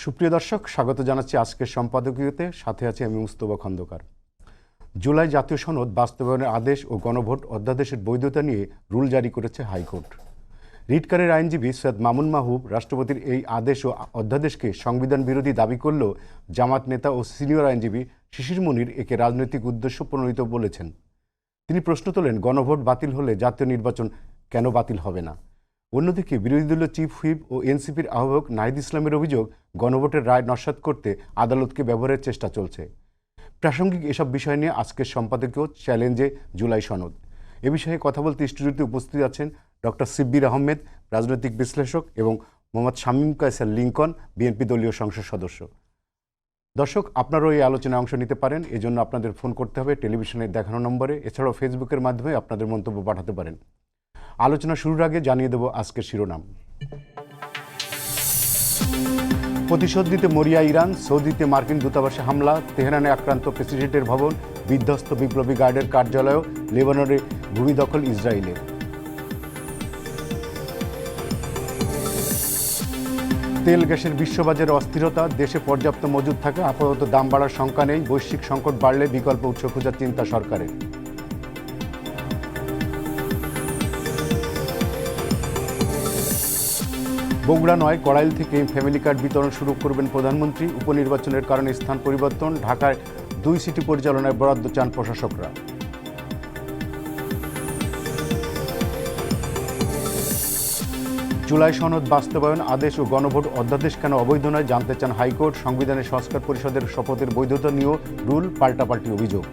সুপ্রিয় দর্শক, স্বাগত জানাচ্ছি আজকের সম্পাদকীয়তে। সাথে আছি আমি মুস্তফা খন্দকার। জুলাই জাতীয় সনদ বাস্তবায়নের আদেশ ও গণভোট অধ্যাদেশের বৈধতা নিয়ে রুল জারি করেছে হাইকোর্ট। রিটকারের আইনজীবী সৈয়দ মামুন মাহবুব রাষ্ট্রপতির এই আদেশ ও অধ্যাদেশকে সংবিধান বিরোধী দাবি করলেও জামাত নেতা ও সিনিয়র আইনজীবী শিশির মনির একে রাজনৈতিক উদ্দেশ্য প্রণোদিত বলেছেন। তিনি প্রশ্ন তোলেন, গণভোট বাতিল হলে জাতীয় নির্বাচন কেন বাতিল হবে না? অন্যদিকে বিরোধী দলীয় চিফ হুইপ ও এনসিপির আহ্বায়ক নাহিদ ইসলামের অভিযোগ, গণভোটের রায় নস্যাৎ করতে আদালতকে ব্যবহারের চেষ্টা চলছে। প্রাসঙ্গিক এসব বিষয় নিয়ে আজকের সম্পাদকীয় চ্যালেঞ্জে জুলাই সনদ। এ বিষয়ে কথা বলতে স্টুডিওতে উপস্থিত আছেন ডক্টর সিব্বির আহমেদ, রাজনৈতিক বিশ্লেষক, এবং মোহাম্মদ শামীম কায়সার লিঙ্কন, বিএনপি দলীয় সংসদ সদস্য। দর্শক, আপনারাও এই আলোচনায় অংশ নিতে পারেন। এজন্য আপনাদের ফোন করতে হবে টেলিভিশনে দেখানো নম্বরে। এছাড়াও ফেসবুকের মাধ্যমে আপনাদের মন্তব্য পাঠাতে পারেন। আলোচনা শুরুর আগে জানিয়ে দেব আজকের শিরোনাম। প্রতিশোধ নিতে মরিয়া ইরান, সৌদিতে মার্কিন দূতাবাসে হামলা, তেহরানে আক্রান্ত প্রেসিডেন্টের ভবন, বিধ্বস্ত বিপ্লবী গার্ডের কার্যালয়, লেবাননে ভূমি দখল ইসরায়েলের। তেল গ্যাসের বিশ্ববাজারে অস্থিরতা, দেশে পর্যাপ্ত মজুদ থাকে, আপাতত দাম বাড়ার শঙ্কা নেই। বৈশ্বিক সংকট বাড়লে বিকল্প উৎস খোঁজার চিন্তা সরকারের। বগুড়া নয়, কড়াইল থেকে ফ্যামিলি কার্ড বিতরণ শুরু করবেন প্রধানমন্ত্রী। উপনির্বাচনের কারণে স্থান পরিবর্তন, ঢাকায় 2 সিটি পরিচালনায় বরাদ্দ চান প্রশাসকরা। জুলাই সনদ বাস্তবায়ন আদেশ ও গণভোট অধ্যাদেশ কেন অবৈধ নয় জানতে চান হাইকোর্ট। সংবিধানের সংস্কার পরিষদের শপথের বৈধতা নিয়েও রুল পাল্টাপাল্টি অভিযোগ।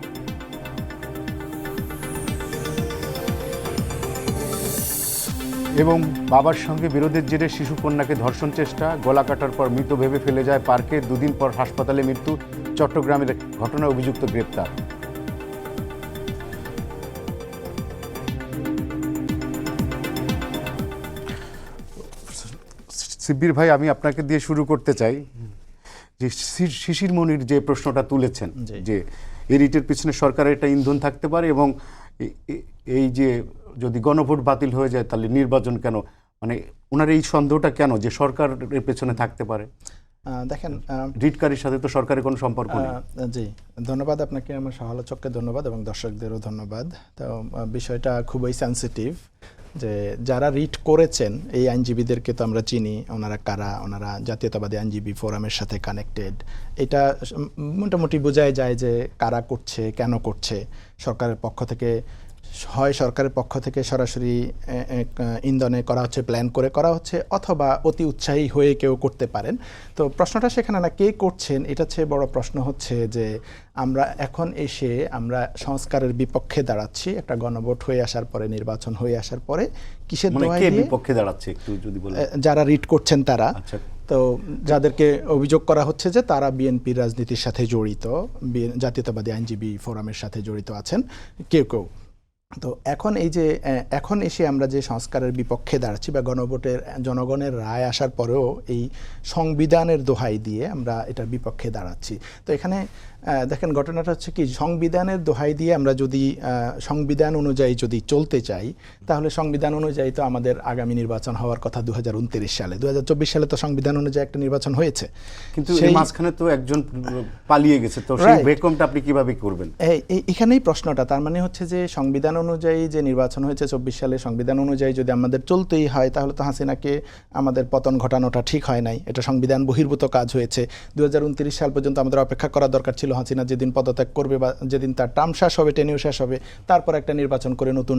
এবং বাবার সঙ্গে বিরোধের জেরে শিশুকন্যাকে ধর্ষণ চেষ্টা, গলা কাটার পর মৃত ভেবে ফেলে যায় পার্কে, 2 দিন পর হাসপাতালে মৃত্যু। চট্টগ্রামের ঘটনায় অভিযুক্ত গ্রেপ্তার। সিব্বির ভাই, আমি আপনাকে দিয়ে শুরু করতে চাই যে শিশির মনির যে প্রশ্নটা তুলেছেন, যে এই রিটের পিছনে সরকারের একটা ইন্ধন থাকতে পারে, এবং এই যে যদি গণভোট বাতিল হয়ে যায় তাহলে নির্বাচন কেন, মানে ওনার এই সন্দেহটা কেন যে সরকারের পেছনে থাকতে পারে? দেখেন, রিটকারীর সাথে তো সরকারের কোনো সম্পর্ক নেই। জি, ধন্যবাদ আপনাকে, আমার সমালোচককে ধন্যবাদ এবং দর্শকদেরও ধন্যবাদ। তো বিষয়টা খুবই সেন্সিটিভ, যে যারা রিট করেছেন এই আইনজীবীদেরকে তো আমরা চিনি, ওনারা কারা, ওনারা জাতীয়তাবাদী আইনজীবী ফোরামের সাথে কানেক্টেড। এটা মোটামুটি বোঝাই যায় যে কারা করছে, কেন করছে। সরকারের পক্ষ থেকে সরাসরি ইন্ধনে করা হচ্ছে, প্ল্যান করে করা হচ্ছে, অথবা অতি উৎসাহী হয়ে কেউ করতে পারেন। তো প্রশ্নটা সেখানে না কে করছেন, এটা চেয়ে বড় প্রশ্ন হচ্ছে যে আমরা এখন এসে আমরা সংস্কারের বিপক্ষে দাঁড়াচ্ছি। একটা গণভোট হয়ে আসার পরে, নির্বাচন হয়ে আসার পরে কিসের দোহাই দিয়ে বিপক্ষে দাঁড়াচ্ছে একটু যদি বলেন। যারা রিট করছেন তারা। তো যাদেরকে অভিযোগ করা হচ্ছে যে তারা বিএনপির রাজনীতির সাথে জড়িত, জাতীয়তাবাদী আইনজীবী ফোরামের সাথে জড়িত আছেন কেউ কেউ। তো এখন এসে আমরা যে সংস্কারের বিপক্ষে দাঁড়াচ্ছি বা গণভোটের জনগণের রায় আসার পরেও এই সংবিধানের দোহাই দিয়ে আমরা এটার বিপক্ষে দাঁড়াচ্ছি। তো এখানে দেখেন, ঘটনাটা হচ্ছে কি, সংবিধানের দোহাই দিয়ে আমরা যদি সংবিধান অনুযায়ী যদি চলতে চাই, তাহলে সংবিধান অনুযায়ী তো আমাদের আগামী নির্বাচন হওয়ার কথা 2029 সালে। 2024 সালে তো সংবিধান অনুযায়ী একটা নির্বাচন হয়েছে, কিন্তু এই মাঝখানে তো একজন পালিয়ে গেছে। তো সেই ভ্যাকুয়ামটা আপনি কিভাবে করবেন? এখানেই প্রশ্নটা। তার মানে হচ্ছে যে সংবিধান অনুযায়ী যে নির্বাচন হয়েছে 24 সালে, সংবিধান অনুযায়ী যদি আমাদের চলতেই হয়, তাহলে তো হাসিনাকে আমাদের পতন ঘটানোটা ঠিক হয় নাই। এটা সংবিধান বহির্ভূত কাজ হয়েছে। 2029 সাল পর্যন্ত আমাদের অপেক্ষা করা দরকার ছিল। হাসিনা যেদিন পদত্যাগ করবে বা যেদিন তার টার্ম শেষ হবে, টেনিউর শেষ হবে, তারপর একটা নির্বাচন করে নতুন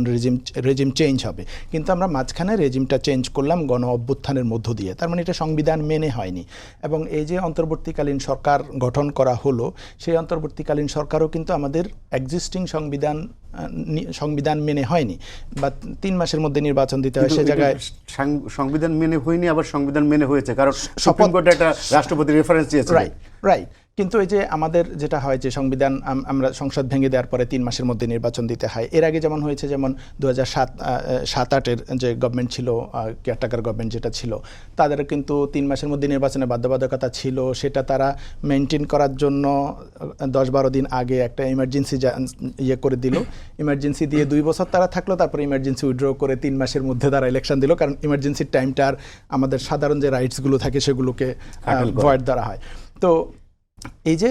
রেজিম চেঞ্জ হবে। কিন্তু আমরা মাঝখানে রেজিমটা চেঞ্জ করলাম গণ অভ্যুত্থানের মধ্য দিয়ে। তার মানে এটা সংবিধান মেনে হয়নি। এবং এই যে অন্তর্বর্তীকালীন সরকার গঠন করা হলো, সেই অন্তর্বর্তীকালীন সরকারও কিন্তু আমাদের এক্সিস্টিং সংবিধান মেনে হয়নি, বা 3 মাসের মধ্যে নির্বাচন দিতে হয়। সে জায়গায় সংবিধান মেনে হয়নি, আবার সংবিধান মেনে হয়েছে, কারণ সুপ্রিম কোর্টে একটা রাষ্ট্রপতি রেফারেন্স দিয়েছে। রাইট। কিন্তু এই যে আমাদের যেটা হয় যে সংবিধান আমরা সংসদ ভেঙে দেওয়ার পরে 3 মাসের মধ্যে নির্বাচন দিতে হয়। এর আগে যেমন হয়েছে, যেমন 2007-8-এর যে গভর্নমেন্ট ছিল, কেয়ারটেকার গভর্নমেন্ট যেটা ছিল, তাদের কিন্তু 3 মাসের মধ্যে নির্বাচনের বাধ্যবাধকতা ছিল। সেটা তারা মেনটেন করার জন্য 10-12 দিন আগে একটা ইমার্জেন্সি ইয়ে করে দিল। ইমার্জেন্সি দিয়ে 2 বছর তারা থাকলো, তারপরে ইমার্জেন্সি উইথড্র করে 3 মাসের মধ্যে তারা ইলেকশন দিল, কারণ ইমার্জেন্সির টাইমটা আর আমাদের সাধারণ যে রাইটসগুলো থাকে সেগুলোকে ভয়েড ধরা হয়। তো এই যে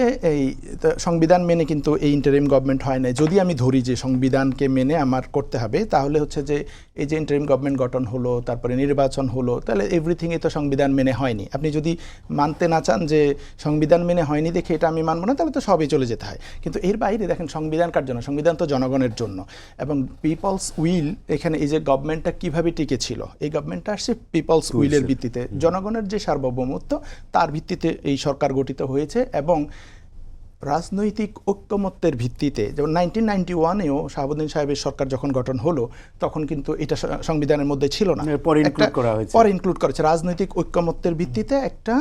সংবিধান মেনে কিন্তু এই ইন্টারিম গভর্নমেন্ট হয় না। যদি আমি ধরি যে সংবিধানকে মেনে আমার করতে হবে, তাহলে হচ্ছে যে এই যে ইন্টারিম গভর্নমেন্ট গঠন হলো, তারপরে নির্বাচন হলো, তাহলে এভরিথিংই তো সংবিধান মেনে হয়নি। আপনি যদি মানতে না চান যে সংবিধান মেনে হয়নি দেখে এটা আমি মানবো না, তাহলে তো সবই চলে যেতে হয়। কিন্তু এর বাইরে দেখেন, সংবিধান কার জন্য? সংবিধান তো জনগণের জন্য। এবং পিপলস উইল, এখানে এই যে গভর্নমেন্টটা কীভাবে টিকে ছিল, এই গভর্নমেন্টটা আসছে পিপলস উইলের ভিত্তিতে, জনগণের যে সার্বভৌমত্ব তার ভিত্তিতে এই সরকার গঠিত হয়েছে। এবং রাজনৈতিক ঐক্যমত্যের ভিত্তিতে, যেমন 1991-এও শাহাবুদ্দিন সাহেবের সরকার যখন গঠন হলো, তখন কিন্তু এটা সংবিধানের মধ্যে ছিল না, পরে ইনক্লুড করেছে। রাজনৈতিক ঐক্যমত্যের ভিত্তিতে একটা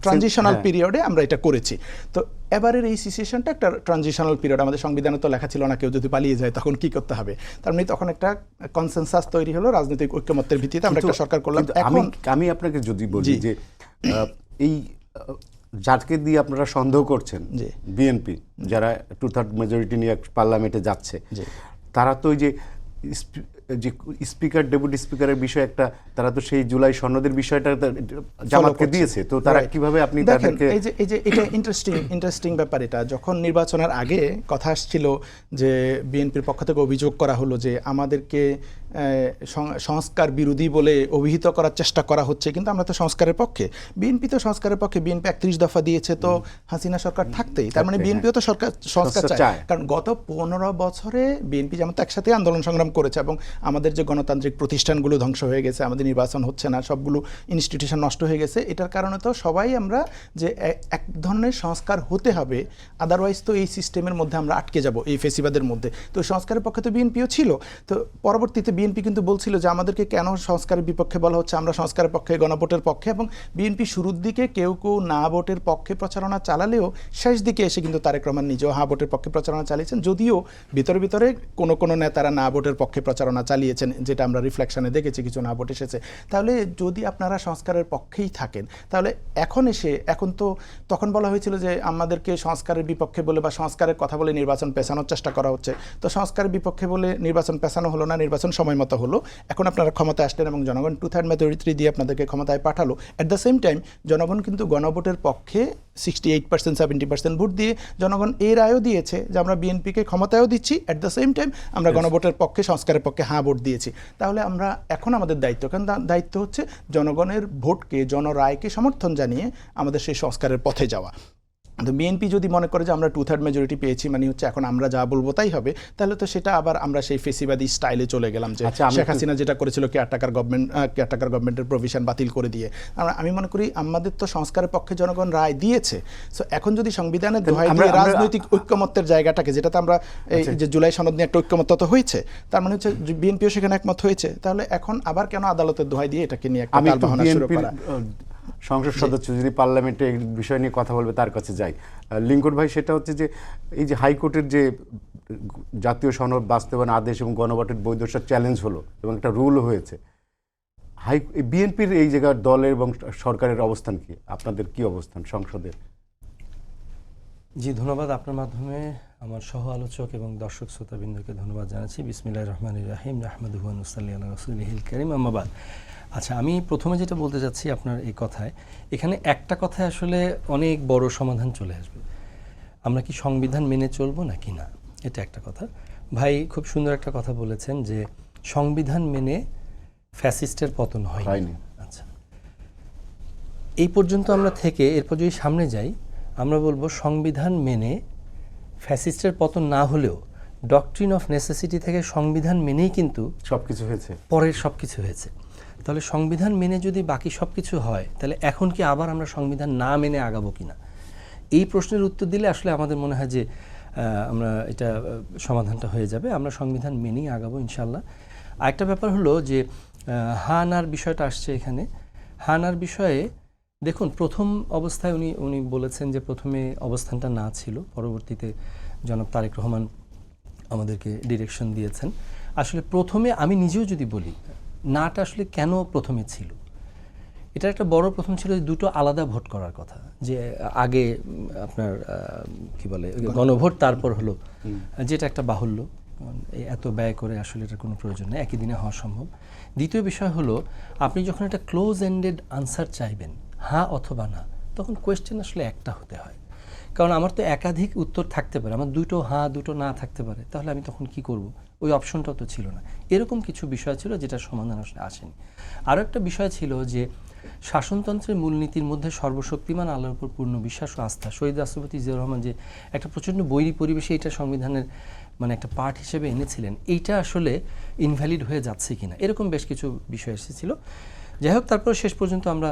ট্রানজিশনাল পিরিয়ডে আমরা এটা করেছি। তো এবারের এই সিচুয়েশনটা একটা ট্রানজিশনাল পিরিয়ড। আমাদের সংবিধানে তো লেখা ছিল না কেউ যদি পালিয়ে যায় তখন কি করতে হবে। তার মানে তখন একটা কনসেনসাস তৈরি হলো, রাজনৈতিক ঐক্যমত্যের ভিত্তিতে আমরা একটা সরকার করলাম। আমি আপনাকে যদি বলি যে এই যাকে দিয়ে আপনারা সন্দেহ করছেন, বিএনপি, যারা 2/3 মেজরিটি নিয়ে পার্লামেন্টে যাচ্ছে, তারা তো ওই যে স্পিকার, ডেপুটি স্পিকারের বিষয় একটা, তারা তো সেই জুলাই সনদের বিষয়টা জামাতকে দিয়েছে। তো তারা কিভাবে, আপনি তাদেরকে এই যে এটা ইন্টারেস্টিং ব্যাপার। এটা যখন নির্বাচনের আগে কথা আসছিল যে বিএনপির পক্ষ থেকে অভিযোগ করা হলো যে আমাদেরকে সংস্কার বিরোধী বলে অভিহিত করার চেষ্টা করা হচ্ছে, কিন্তু আমরা তো সংস্কারের পক্ষে। বিএনপি তো সংস্কারের পক্ষে, বিএনপি 31 দফা দিয়েছে, তো হাসিনা সরকার থাকতেই, তার মানে বিএনপিও তো সংস্কার চায়। কারণ গত 15 বছরে বিএনপি যেমন তো একসাথে আন্দোলন সংগ্রাম করেছে, এবং আমাদের যে গণতান্ত্রিক প্রতিষ্ঠানগুলো ধ্বংস হয়ে গেছে, আমাদের নির্বাচন হচ্ছে না, সবগুলো ইনস্টিটিউশন নষ্ট হয়ে গেছে, এটার কারণে তো সবাই আমরা যে এক ধরনের সংস্কার হতে হবে, আদারওয়াইজ তো এই সিস্টেমের মধ্যে আমরা আটকে যাব, এই ফেসিবাদের মধ্যে। তো সংস্কারের পক্ষে তো বিএনপিও ছিল। তো পরবর্তীতে বিএনপি কিন্তু বলছিল যে আমাদেরকে কেন সংস্কারের বিপক্ষে বলা হচ্ছে, আমরা সংস্কারের পক্ষে, গণভোটের পক্ষে। এবং বিএনপি শুরুর দিকে কেউ না ভোটের পক্ষে প্রচারণা চালালেও শেষ দিকে এসে কিন্তু তারেক রহমান নিজেও ভোটের পক্ষে প্রচারণা চালিয়েছেন, যদিও ভিতরে ভিতরে কোনো নেতারা না ভোটের পক্ষে প্রচারণা চালিয়েছেন, যেটা আমরা রিফ্লেকশনে দেখেছি, কিছু না ভোট এসেছে। তাহলে যদি আপনারা সংস্কারের পক্ষেই থাকেন, তাহলে এখন তো তখন বলা হয়েছিল যে আমাদেরকে সংস্কারের বিপক্ষে বলে বা সংস্কারের কথা বলে নির্বাচন পেছানোর চেষ্টা করা হচ্ছে। তো সংস্কারের বিপক্ষে বলে নির্বাচন পেছানো হলো না, নির্বাচন সময় মতো হলো। এখন আপনারা ক্ষমতায় আসলেন এবং জনগণ 2/3 মেজরিটি দিয়ে আপনাদেরকে ক্ষমতায় পাঠালো। অ্যাট দ্য সেম টাইম জনগণ কিন্তু গণভোটের পক্ষে 68%, 70% ভোট দিয়ে জনগণ এই রায়ও দিয়েছে যে আমরা বিএনপিকে ক্ষমতায়ও দিচ্ছি, অ্যাট দ্য সেম টাইম আমরা গণভোটের পক্ষে, সংস্কারের পক্ষে ভোট দিয়েছি। তাহলে আমরা এখন আমাদের দায়িত্ব, কারণ দায়িত্ব হচ্ছে জনগণের ভোটকে, জনরায়কে সমর্থন জানিয়ে আমাদের সেই সংস্কারের পথে যাওয়া। তো বিএনপি যদি মনে করে যে আমরা 2/3 মেজরিটি পেয়েছি, মানে হচ্ছে এখন আমরা যা বলবো তাই হবে, তাহলে তো সেটা আবার আমরা সেই ফেসিবাদী স্টাইলে চলে গেলাম, যে শেখ হাসিনা যেটা করেছিল, কেয়ারটেকার গভর্নমেন্টের প্রভিশন বাতিল করে দিয়ে। আমি মনে করি আমাদের তো সংস্কারের পক্ষে জনগণ রায় দিয়েছে। সো এখন যদি সংবিধানের দোহাই দিয়ে রাজনৈতিক ঐক্যমত্যের জায়গাটাকে, যেটাতে আমরা এই যে জুলাই সনদ নিয়ে একটা ঐক্যমত্য তো হয়েছে, তার মানে হচ্ছে বিএনপিও সেখানে একমত হয়েছে, তাহলে এখন আবার কেন আদালতের দোহাই দিয়ে এটাকে নিয়ে একটা তালবাহানা শুরু করা? সংসদ সদস্য যদি পার্লামেন্টে এই বিষয় নিয়ে কথা বলবে, তার কাছে যাই। লিঙ্কন ভাই, সেটা হচ্ছে যে এই যে হাইকোর্টের যে জাতীয় সনদ বাস্তবায়ন আদেশ এবং গণভোটের বৈধতার চ্যালেঞ্জ হলো এবং একটা রুল হয়েছে, বিএনপির এই জায়গার দলের এবং সরকারের অবস্থান কি? আপনাদের কি অবস্থান সংসদের? জি, ধন্যবাদ। আপনার মাধ্যমে আমার সহ আলোচক এবং দর্শক শ্রোতাবৃন্দকে ধন্যবাদ জানাচ্ছি। বিসমিল্লাহির রহমানির রহিম, নাহমাদুহু ওয়া নুসাল্লি আলা রাসূলিহিল কারীম, আম্মা বাদ। আচ্ছা, আমি প্রথমে যেটা বলতে চাচ্ছি আপনার এই কথায়, এখানে একটা কথায় আসলে অনেক বড় সমাধান চলে আসবে। আমরা কি সংবিধান মেনে চলবো নাকি না, এটা একটা কথা। ভাই খুব সুন্দর একটা কথা বলেছেন যে সংবিধান মেনে ফ্যাসিস্টের পতন হয়নি। আচ্ছা, এই পর্যন্ত আমরা থেকে এরপর যদি সামনে যাই, আমরা বলবো সংবিধান মেনে ফ্যাসিস্টের পতন না হলেও ডক্ট্রিন অফ নেসেসিটি থেকে সংবিধান মেনেই কিন্তু সবকিছু হয়েছে, পরের সবকিছু হয়েছে। তাহলে সংবিধান মেনে যদি বাকি সব কিছু হয়, তাহলে এখন কি আবার আমরা সংবিধান না মেনে আগাবো কিনা, এই প্রশ্নের উত্তর দিলে আসলে আমাদের মনে হয় যে আমরা এটা সমাধানটা হয়ে যাবে। আমরা সংবিধান মেনেই আগাবো ইনশাল্লাহ। আরেকটা ব্যাপার হলো যে হানার বিষয়টা আসছে এখানে। হানার বিষয়ে দেখুন, প্রথম অবস্থায় উনি বলেছেন যে প্রথমে অবস্থানটা না ছিল, পরবর্তীতে জনাব তারেক রহমান আমাদেরকে ডিরেকশন দিয়েছেন। আসলে প্রথমে আমি নিজেও যদি বলি, নাটা আসলে কেন প্রথমে ছিল, এটা একটা বড় প্রথম ছিল যে দুটো আলাদা ভোট করার কথা, যে আগে আপনার কি বলে গণভোট, তারপর হলো, যেটা একটা বাহুল্য, এত ব্যয় করে আসলে এটার কোনো প্রয়োজন নেই, একই দিনে হওয়া সম্ভব। দ্বিতীয় বিষয় হলো, আপনি যখন একটা ক্লোজ এন্ডেড আনসার চাইবেন, হ্যাঁ অথবা না, তখন কোয়েশ্চেন আসলে একটা হতে হয়। কারণ আমার তো একাধিক উত্তর থাকতে পারে, আমার দুটো হ্যাঁ দুটো না থাকতে পারে, তাহলে আমি তখন কি করব? ওই অপশনটাও তো ছিল না। এরকম কিছু বিষয় ছিল যেটা সমাধান আসলে আসেনি। আরও একটা বিষয় ছিল যে শাসনতন্ত্রের মূলনীতির মধ্যে সর্বশক্তিমান আল্লাহর উপর পূর্ণ বিশ্বাস ও আস্থা, শহীদ রাষ্ট্রপতি জিয়াউর রহমান যে একটা প্রচণ্ড বৈরী পরিবেশে এটা সংবিধানের মানে একটা পার্ট হিসেবে এনেছিলেন, এইটা আসলে ইনভ্যালিড হয়ে যাচ্ছে কিনা, এরকম বেশ কিছু বিষয় এসেছিল। যাই হোক, তারপর শেষ পর্যন্ত আমরা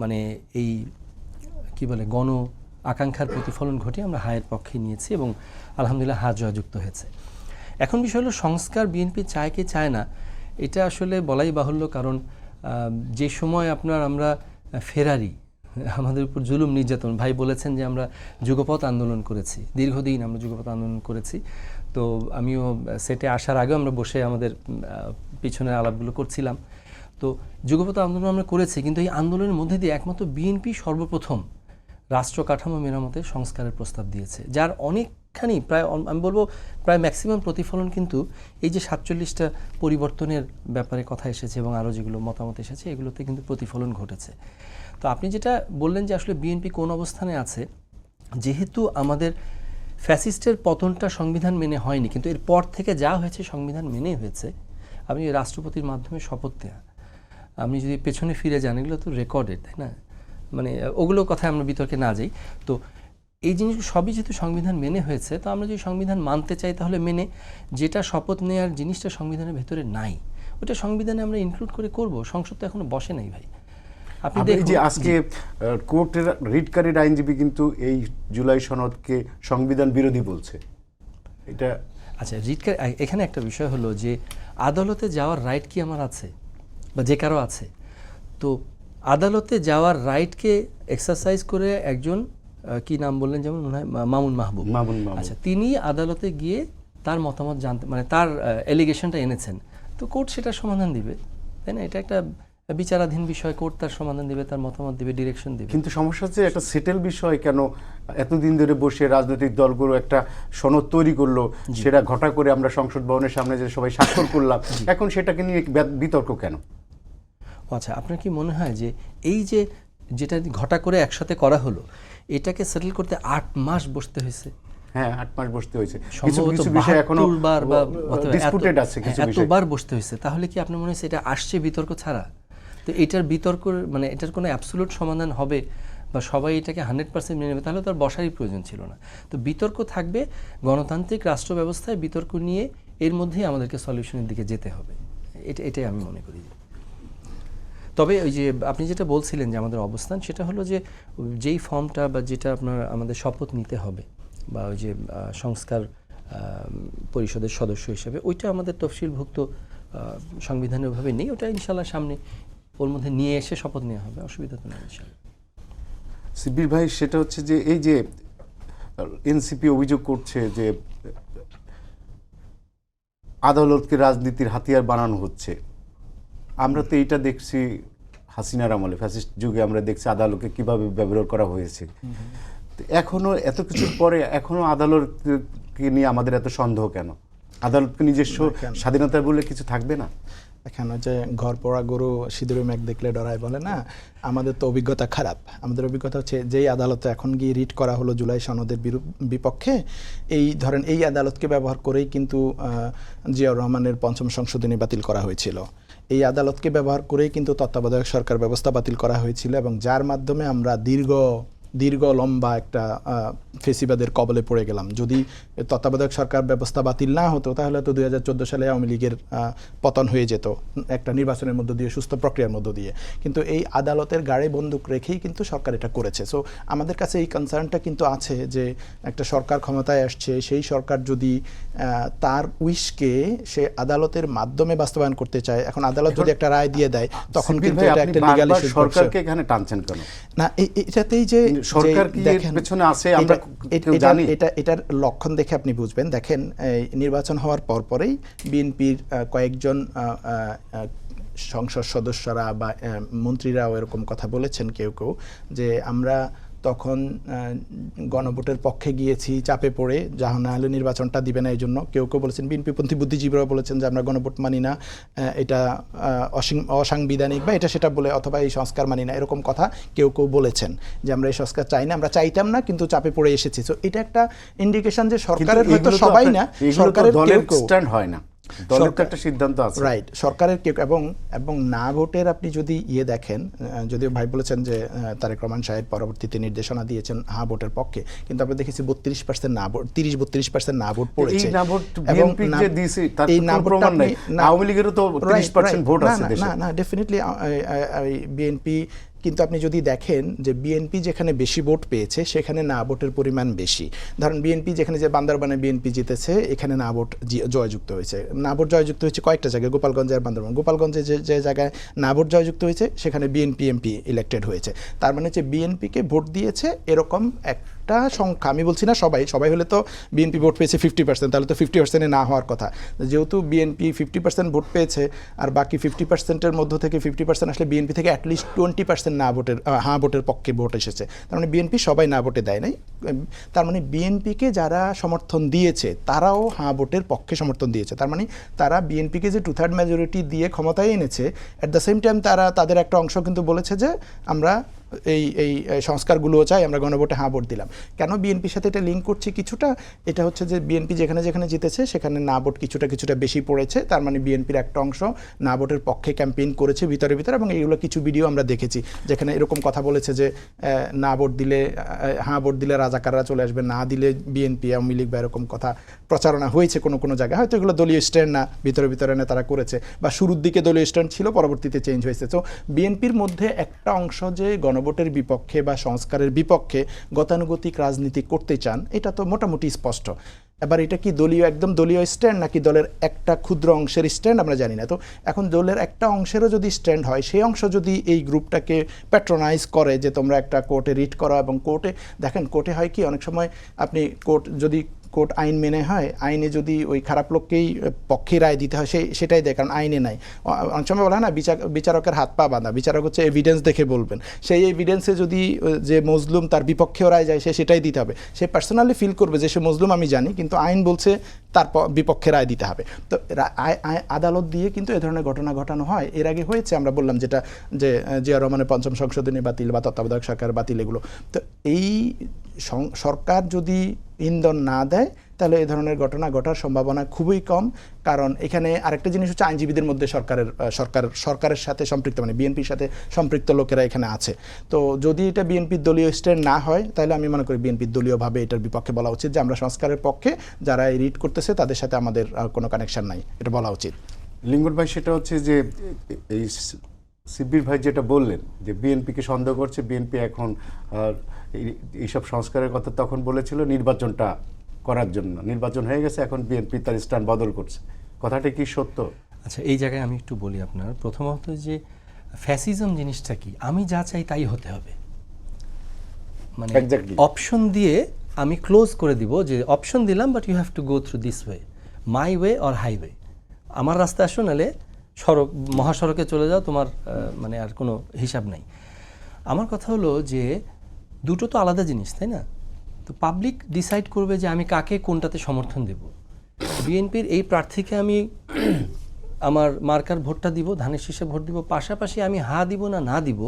মানে এই কি বলে গণ আকাঙ্ক্ষার প্রতিফলন ঘটিয়ে আমরা হায়ের পক্ষে নিয়েছি এবং আলহামদুলিল্লাহ হা জয়যুক্ত হয়েছে। এখন বিষয় হলো সংস্কার বিএনপি চায় কি চায় না, এটা আসলে বলাই বাহুল্য। কারণ যে সময় আমরা ফেরারি, আমাদের উপর জুলুম নির্যাতন, ভাই বলেছেন যে আমরা যুগপৎ আন্দোলন করেছি, দীর্ঘদিন আমরা যুগপৎ আন্দোলন করেছি। তো আমিও সেটে আসার আগেও আমরা বসে আমাদের পিছনের আলাপগুলো করছিলাম। তো যুগপৎ আন্দোলন আমরা করেছি, কিন্তু এই আন্দোলনের মধ্যে দিয়ে একমাত্র বিএনপি সর্বপ্রথম রাষ্ট্র কাঠামো মেরামতের সংস্কারের প্রস্তাব দিয়েছে, যার অনেকখানি প্রায় আমি বলবো প্রায় ম্যাক্সিমাম প্রতিফলন কিন্তু এই যে 47টা পরিবর্তনের ব্যাপারে কথা এসেছে এবং আরও যেগুলো মতামত এসেছে, এগুলোতে কিন্তু প্রতিফলন ঘটেছে। তো আপনি যেটা বললেন যে আসলে বিএনপি কোন অবস্থানে আছে, যেহেতু আমাদের ফ্যাসিস্টের পতনটা সংবিধান মেনে হয়নি, কিন্তু এরপর থেকে যা হয়েছে সংবিধান মেনে হয়েছে। আপনি রাষ্ট্রপতির মাধ্যমে শপথ দেওয়া, আপনি যদি পেছনে ফিরে যান, এগুলো তো রেকর্ডেড, তাই না? মানে ওগুলো কথায় আমরা বিতর্কে না যাই। তো এই জিনিসগুলো সবই যেহেতু সংবিধান মেনে হয়েছে, তো আমরা যদি সংবিধান মানতে চাই তাহলে মেনে, যেটা শপথ নেওয়ার জিনিসটা সংবিধানের ভেতরে নাই, ওটা সংবিধানে আমরা ইনক্লুড করে করব। সংসদ তো এখনো বসে নাই ভাই। আপনি দেখুন যে আজকে কোর্টের রিটকারীর আইনজীবী কিন্তু এই জুলাই সনদকে সংবিধান বিরোধী বলছে। এটা আচ্ছা, রিটকারী, এখানে একটা বিষয় হলো যে আদালতে যাওয়ার রাইট কি আমার আছে বা যে কারো আছে? তো আদালতে যাওয়ার রাইটকে এক্সারসাইজ করে একজন কি নাম বললেন, যেমন মনে হয় মামুন মাহবুব, আচ্ছা, তিনি আদালতে গিয়ে তার মতামত জানতে, মানে তার এলিগেশনটা এনেছেন, তো কোর্ট সেটার সমাধান দিবে, তাই না? এটা একটা বিচারাধীন বিষয়, কোর্ট তার সমাধান দিবে, তার মতামত দিবে, ডিরেকশন দিবে। কিন্তু সমস্যা হচ্ছে একটা সেটেল বিষয়, কেন এতদিন ধরে বসে রাজনৈতিক দলগুলো একটা সনদ তৈরি করলো, সেটা ঘটা করে আমরা সংসদ ভবনের সামনে যে সবাই স্বাক্ষর করলাম, এখন সেটাকে নিয়ে বিতর্ক কেন? আচ্ছা, আপনার কি মনে হয় যে এই যে যেটা ঘটা করে একসাথে করা হলো, এটাকে সেটেল করতে 8 মাস বসতে হয়েছে? হ্যাঁ, 8 মাস বসতে হয়েছে। কিছু কিছু বিষয় এখনো ডিসপুটেড আছে, কিছু বিষয় এতবার বসতে হয়েছে। তাহলে কি আপনার মনে হচ্ছে এটা আসছে বিতর্ক ছাড়া? তো এটার বিতর্ক মানে এটার কোনো অ্যাবসলিউট সমাধান হবে বা সবাই এটাকে 100% মেনে নেবে, তাহলে তো আর বসারই প্রয়োজন ছিল না। তো বিতর্ক থাকবে, গণতান্ত্রিক রাষ্ট্র ব্যবস্থায় বিতর্ক নিয়ে এর মধ্যেই আমাদেরকে সলিউশনের দিকে যেতে হবে, এটাই আমি মনে করি। তবে ওই যে আপনি যেটা বলছিলেন যে আমাদের অবস্থান, সেটা হলো যে যেই ফর্মটা বা যেটা আমাদের শপথ নিতে হবে, বা ওই যে সংস্কার পরিষদের সদস্য হিসেবে, ওইটা আমাদের তফসিলভুক্ত সংবিধানের ভাবে নেই। ওটা ইনশাল্লাহ সামনে ওর মধ্যে নিয়ে এসে শপথ নেওয়া হবে, অসুবিধা তো নেই ইনশাল্লাহ। শিবির ভাই, সেটা হচ্ছে যে এই যে এনসিপি অভিযোগ করছে যে আদালতকে রাজনীতির হাতিয়ার বানানো হচ্ছে। আমরা তো এইটা দেখছি হাসিনার আমলে, ফ্যাসিস্ট যুগে আমরা দেখছি আদালতকে কিভাবে ব্যবহার করা হয়েছে। এখনো এত কিছুর পরে এখনো আদালতকে নিয়ে আমাদের এত সন্দেহ কেন? আদালতকে নিজস্ব স্বাধীনতা বলে কিছু থাকবে না? এখানে যে ঘর পড়া গরু সিঁদুরে মেঘ দেখলে ডরায় বলে না, আমাদের তো অভিজ্ঞতা খারাপ। আমাদের অভিজ্ঞতা হচ্ছে যেই আদালতে এখন গিয়ে রিট করা হলো জুলাই সনদের বিপক্ষে, এই ধরেন এই আদালতকে ব্যবহার করেই কিন্তু জিয়াউর রহমানের ৫ম সংশোধনী বাতিল করা হয়েছিল। এই আদালতকে ব্যবহার করেই কিন্তু তত্ত্বাবধায়ক সরকার ব্যবস্থা বাতিল করা হয়েছিল, এবং যার মাধ্যমে আমরা দীর্ঘ দীর্ঘ লম্বা একটা ফেসিবাদের কবলে পড়ে গেলাম। যদি তত্ত্বাবধায়ক সরকার ব্যবস্থা বাতিল না হতো তাহলে তো 2014 সালে আওয়ামী লীগের পতন হয়ে যেত একটা নির্বাচনের মধ্য দিয়ে, সুস্থ প্রক্রিয়ার মধ্য দিয়ে। কিন্তু এই আদালতের গাড়ে বন্দুক রেখেই কিন্তু সরকার এটা করেছে। সো আমাদের কাছে এই কনসার্নটা কিন্তু আছে যে একটা সরকার ক্ষমতায় আসছে, সেই সরকার যদি তার উইশকে সে আদালতের মাধ্যমে বাস্তবায়ন করতে চায়, এখন আদালত যদি একটা রায় দিয়ে দেয় তখন কিন্তু এটা একটা লিগ্যাল ইস্যু। সরকারকে এখানে টানছেন কেন? না, এটাতেই যে সরকার কি এর পেছনে আছে আমরা কেউ জানি? এটার লক্ষণ দেখে আপনি বুঝবেন। দেখেন, নির্বাচন হওয়ার পরেই বিএনপির কয়েকজন সংসদ সদস্যরা বা মন্ত্রীরাও এরকম কথা বলেছেন কেউ যে আমরা তখন গণভোটের পক্ষে গিয়েছি চাপে পড়ে, যা না হলে নির্বাচনটা দিবে না এই জন্য। কেউ বলেছেন, বিএনপিপন্থী বুদ্ধিজীবীরাও বলেছেন যে আমরা গণভোট মানি না, এটা অসাংবিধানিক বা এটা সেটা বলে, অথবা এই সংস্কার মানি না, এরকম কথা কেউ বলেছেন যে আমরা এই সংস্কার চাই না, আমরা চাইতাম না কিন্তু চাপে পড়ে এসেছি। তো এটা একটা ইন্ডিকেশন যে সরকারের হয়তো সবাই না, সরকারের কেউ স্ট্যান্ড হয় না, দলের তো একটা সিদ্ধান্ত আছে, রাইট? সরকারের কেউ এবং না ভোটের আপনি যদি দেখেন, যদিও ভাই বলেছেন যে তারেক রহমান সাহেব পরবর্তীতে নির্দেশনা দিয়েছেন হ্যাঁ ভোটের পক্ষে, কিন্তু আমরা দেখেছি 32% না ভোট, 30-32% না ভোট পড়েছে। এই না ভোট বিএনপি যে দিয়েছে তার কোনো প্রমাণ নাই। আওয়ামী লীগেরও তো 30% ভোট আছে দেশে। না, ডেফিনেটলি বিএনপি, কিন্তু আপনি যদি দেখেন যে বিএনপি যেখানে বেশি ভোট পেয়েছে সেখানে না ভোটের পরিমাণ বেশি। ধরেন বিএনপি যেখানে, যে বান্দরবানে বিএনপি জিতেছে, এখানে না ভোট জয়যুক্ত হয়েছে। না ভোট জয়যুক্ত হয়েছে কয়েকটা জায়গায়, গোপালগঞ্জ আর বান্দরবান। গোপালগঞ্জে যে জায়গায় না ভোট জয়যুক্ত হয়েছে সেখানে বিএনপি এমপি ইলেক্টেড হয়েছে। তার মানে হচ্ছে বিএনপিকে ভোট দিয়েছে এরকম একটা সংখ্যা। আমি বলছি না সবাই হলে তো বিএনপি ভোট পেয়েছে 50%, তাহলে তো 50% না হওয়ার কথা। যেহেতু বিএনপি 50% ভোট পেয়েছে আর বাকি 50%-এর মধ্য থেকে 50% আসলে বিএনপি থেকে অ্যাটলিস্ট 20% না ভোটের হ্যাঁ ভোটের পক্ষে ভোট এসেছে। তার মানে বিএনপি সবাই না ভোটে দেয় নাই। তার মানে বিএনপিকে যারা সমর্থন দিয়েছে তারাও হ্যাঁ ভোটের পক্ষে সমর্থন দিয়েছে। তার মানে তারা বিএনপিকে যে 2/3 মেজরিটি দিয়ে ক্ষমতায় এনেছে, অ্যাট দ্য সেম টাইম তাদের একটা অংশ কিন্তু বলেছে যে আমরা এই সংস্কারগুলোও চাই, আমরা গণভোটে হ্যাঁ ভোট দিলাম। কেন বিএনপির সাথে এটা লিঙ্ক করছি কিছুটা? এটা হচ্ছে যে বিএনপি যেখানে জিতেছে সেখানে না ভোট কিছুটা বেশি পড়েছে। তার মানে বিএনপির একটা অংশ না ভোটের পক্ষে ক্যাম্পেইন করেছে ভিতরে, এবং এইগুলো কিছু ভিডিও আমরা দেখেছি যেখানে এরকম কথা বলেছে যে না ভোট দিলে, হ্যাঁ ভোট দিলে রাজাকাররা চলে আসবে, না দিলে বিএনপি আওয়ামী লীগ, বা এরকম কথা প্রচারণা হয়েছে কোনো জায়গায়। হয়তো এগুলো দলীয় স্ট্যান্ড না, ভিতরে না তারা করেছে, বা শুরুর দিকে দলীয় স্ট্যান্ড ছিল, পরবর্তীতে চেঞ্জ হয়েছে। তো বিএনপির মধ্যে একটা অংশ যে গণভোটের বিপক্ষে বা সংস্কারের বিপক্ষে গতানুগতিক রাজনীতি করতে চান, এটা তো মোটামুটি স্পষ্ট। এবার এটা কি একদম দলীয় স্ট্যান্ড নাকি দলের একটা ক্ষুদ্র অংশের স্ট্যান্ড আমরা জানি না। তো এখন দলের একটা অংশেরও যদি স্ট্যান্ড হয়, সেই অংশ যদি এই গ্রুপটাকে প্যাট্রোনাইজ করে যে তোমরা একটা কোর্টে রিট করো, এবং কোর্টে হয় কি অনেক সময় আপনি কোর্ট আইন মেনে হয়, আইনে যদি ওই খারাপ লোককেই পক্ষে রায় দিতে হয় সেটাই দেয়, কারণ আইনে নাই। অনেক সময় বলা হয় না বিচারকের হাত পা বাঁধা, বিচারক হচ্ছে এভিডেন্স দেখে বলবেন। সেই এভিডেন্সে যদি যে মজলুম তার বিপক্ষেও রায় যায়, সেটাই দিতে হবে। সে পার্সোনালি ফিল করবে যে সে মজলুম আমি জানি, কিন্তু আইন বলছে তার বিপক্ষে রায় দিতে হবে। তো আদালত দিয়ে কিন্তু এ ধরনের ঘটনা ঘটানো হয়। এর আগে হয়েছে, আমরা বললাম যেটা, যে জিয়া রহমানের 5ম সংশোধনী বাতিল বা তত্ত্বাবধায়ক সরকার বাতিল, এগুলো। তো এই সরকার যদি ইন্ধন না দেয় তাহলে এই ধরনের ঘটনা ঘটার সম্ভাবনা খুবই কম। কারণ এখানে আরেকটা জিনিস হচ্ছে আইনজীবীদের মধ্যে সরকারের সাথে সম্পৃক্ত, মানে বিএনপির সাথে সম্পৃক্ত লোকেরা এখানে আছে। তো যদি এটা বিএনপির দলীয় স্ট্যান্ড না হয়, তাহলে আমি মনে করি বিএনপির দলীয়ভাবে এটার বিপক্ষে বলা উচিত যে আমরা সংস্কারের পক্ষে, যারা এই রিট করতেছে তাদের সাথে আমাদের কোনো কানেকশন নাই, এটা বলা উচিত। লিঙ্গন ভাই, সেটা হচ্ছে যে এই শিবির ভাই যেটা বললেন যে বিএনপিকে সন্দেহ করছে, বিএনপি এখন এইসব সংস্কারের কথা তখন বলেছিল নির্বাচনটা করার জন্য, নির্বাচন হয়ে গেছে, এখন বিএনপি তার স্ট্যান্ড বদল করছে, কথাটা কি সত্য? আচ্ছা, এই জায়গায় আমি একটু বলি আপনার। প্রথমত যে ফ্যাসিজম জিনিসটা কি, আমি যা চাই তাই হতে হবে, মানে অপশন দিয়ে আমি ক্লোজ করে দিব যে অপশন দিলাম, but you have to go through this way, my way or highway. আমার রাস্তায় আসো, নাহলে মহাসড়কে চলে যাও, তোমার মানে আর কোনো হিসাব নাই। আমার কথা হলো যে দুটো তো আলাদা জিনিস, তাই না? তো পাবলিক ডিসাইড করবে যে আমি কাকে কোনটাতে সমর্থন দেব। বিএনপির এই প্রার্থীকে আমি আমার মার্কার ভোটটা দিব, ধানের শীষে ভোট দিব, পাশাপাশি আমি হা দিব না দিব,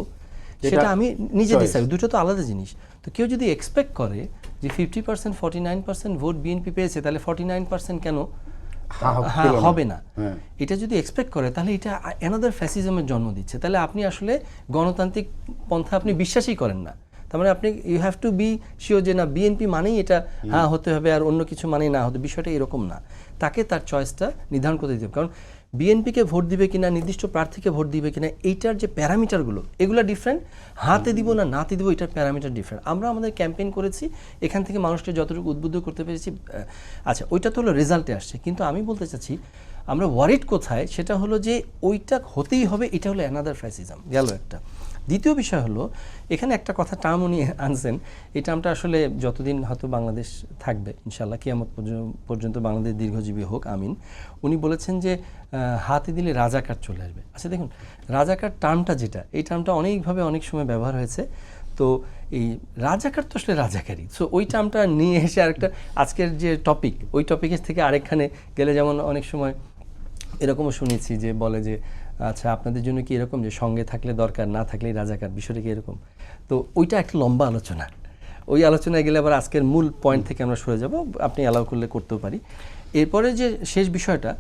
সেটা আমি নিজে ডিসাইড। দুটো তো আলাদা জিনিস। তো কেউ যদি এক্সপেক্ট করে যে 50% 49% ভোট বিএনপি পেয়েছে, তাহলে 49% কেন হবে না, এটা যদি এক্সপেক্ট করে, তাহলে এটা অ্যানাদার ফ্যাসিজমের জন্ম দিচ্ছে। তাহলে আপনি আসলে গণতান্ত্রিক পন্থা আপনি বিশ্বাসই করেন না। তার মানে আপনি you have to be sure যে না বিএনপি মানেই এটা হ্যাঁ হতে হবে আর অন্য কিছু মানেই না হতে, বিষয়টা এরকম না। তাকে তার চয়েসটা নির্ধারণ করতে দিতে হবে, কারণ বিএনপিকে ভোট দিবে কিনা, নির্দিষ্ট প্রার্থীকে ভোট দিবে কিনা, এইটার যে প্যারামিটারগুলো এগুলো ডিফারেন্ট, হাতে দিব না নাতে দিব এটার প্যারামিটার ডিফারেন্ট। আমরা আমাদের ক্যাম্পেইন করেছি, এখান থেকে মানুষকে যতটুকু উদ্বুদ্ধ করতে পেরেছি, আচ্ছা ওইটা তো হলো রেজাল্টে আসছে, কিন্তু আমি বলতে চাচ্ছি আমরা ওয়ারিড কোথায়, সেটা হলো যে ওইটা হতেই হবে, এটা হলো অ্যানাদার ফ্যাসিজম গেল একটা। দ্বিতীয় বিষয় হলো এখানে একটা কথা টার্ম উনি আনছেন, এই টার্মটা আসলে যতদিন হয়তো বাংলাদেশ থাকবে ইনশাল্লাহ, কিয়ামত পর্যন্ত বাংলাদেশ দীর্ঘজীবী হোক, আমিন। উনি বলেছেন যে হাতে দিলে রাজাকার চলে আসবে। আচ্ছা দেখুন, রাজাকার টার্মটা যেটা, এই টার্মটা অনেকভাবে অনেক সময় ব্যবহার হয়েছে, তো এই রাজাকার তো আসলে রাজাকারই, সো ওই টার্মটা নিয়ে এসে আরেকটা আজকের যে টপিক, ওই টপিকের থেকে আরেকখানে গেলে, যেমন অনেক সময় এরকমও শুনেছি যে বলে যে আচ্ছা আপনাদের জন্য কি এরকম যে সঙ্গে থাকলে দরকার, না থাকলেই রাজাকার, বিষয়টা কি এরকম? তো ওইটা একটা লম্বা আলোচনা, ওই আলোচনায় গেলে আবার আজকের মূল পয়েন্ট থেকে আমরা সরে যাব, আপনি অ্যালাউ করলে করতেও পারি। এরপরে যে শেষ বিষয়টা,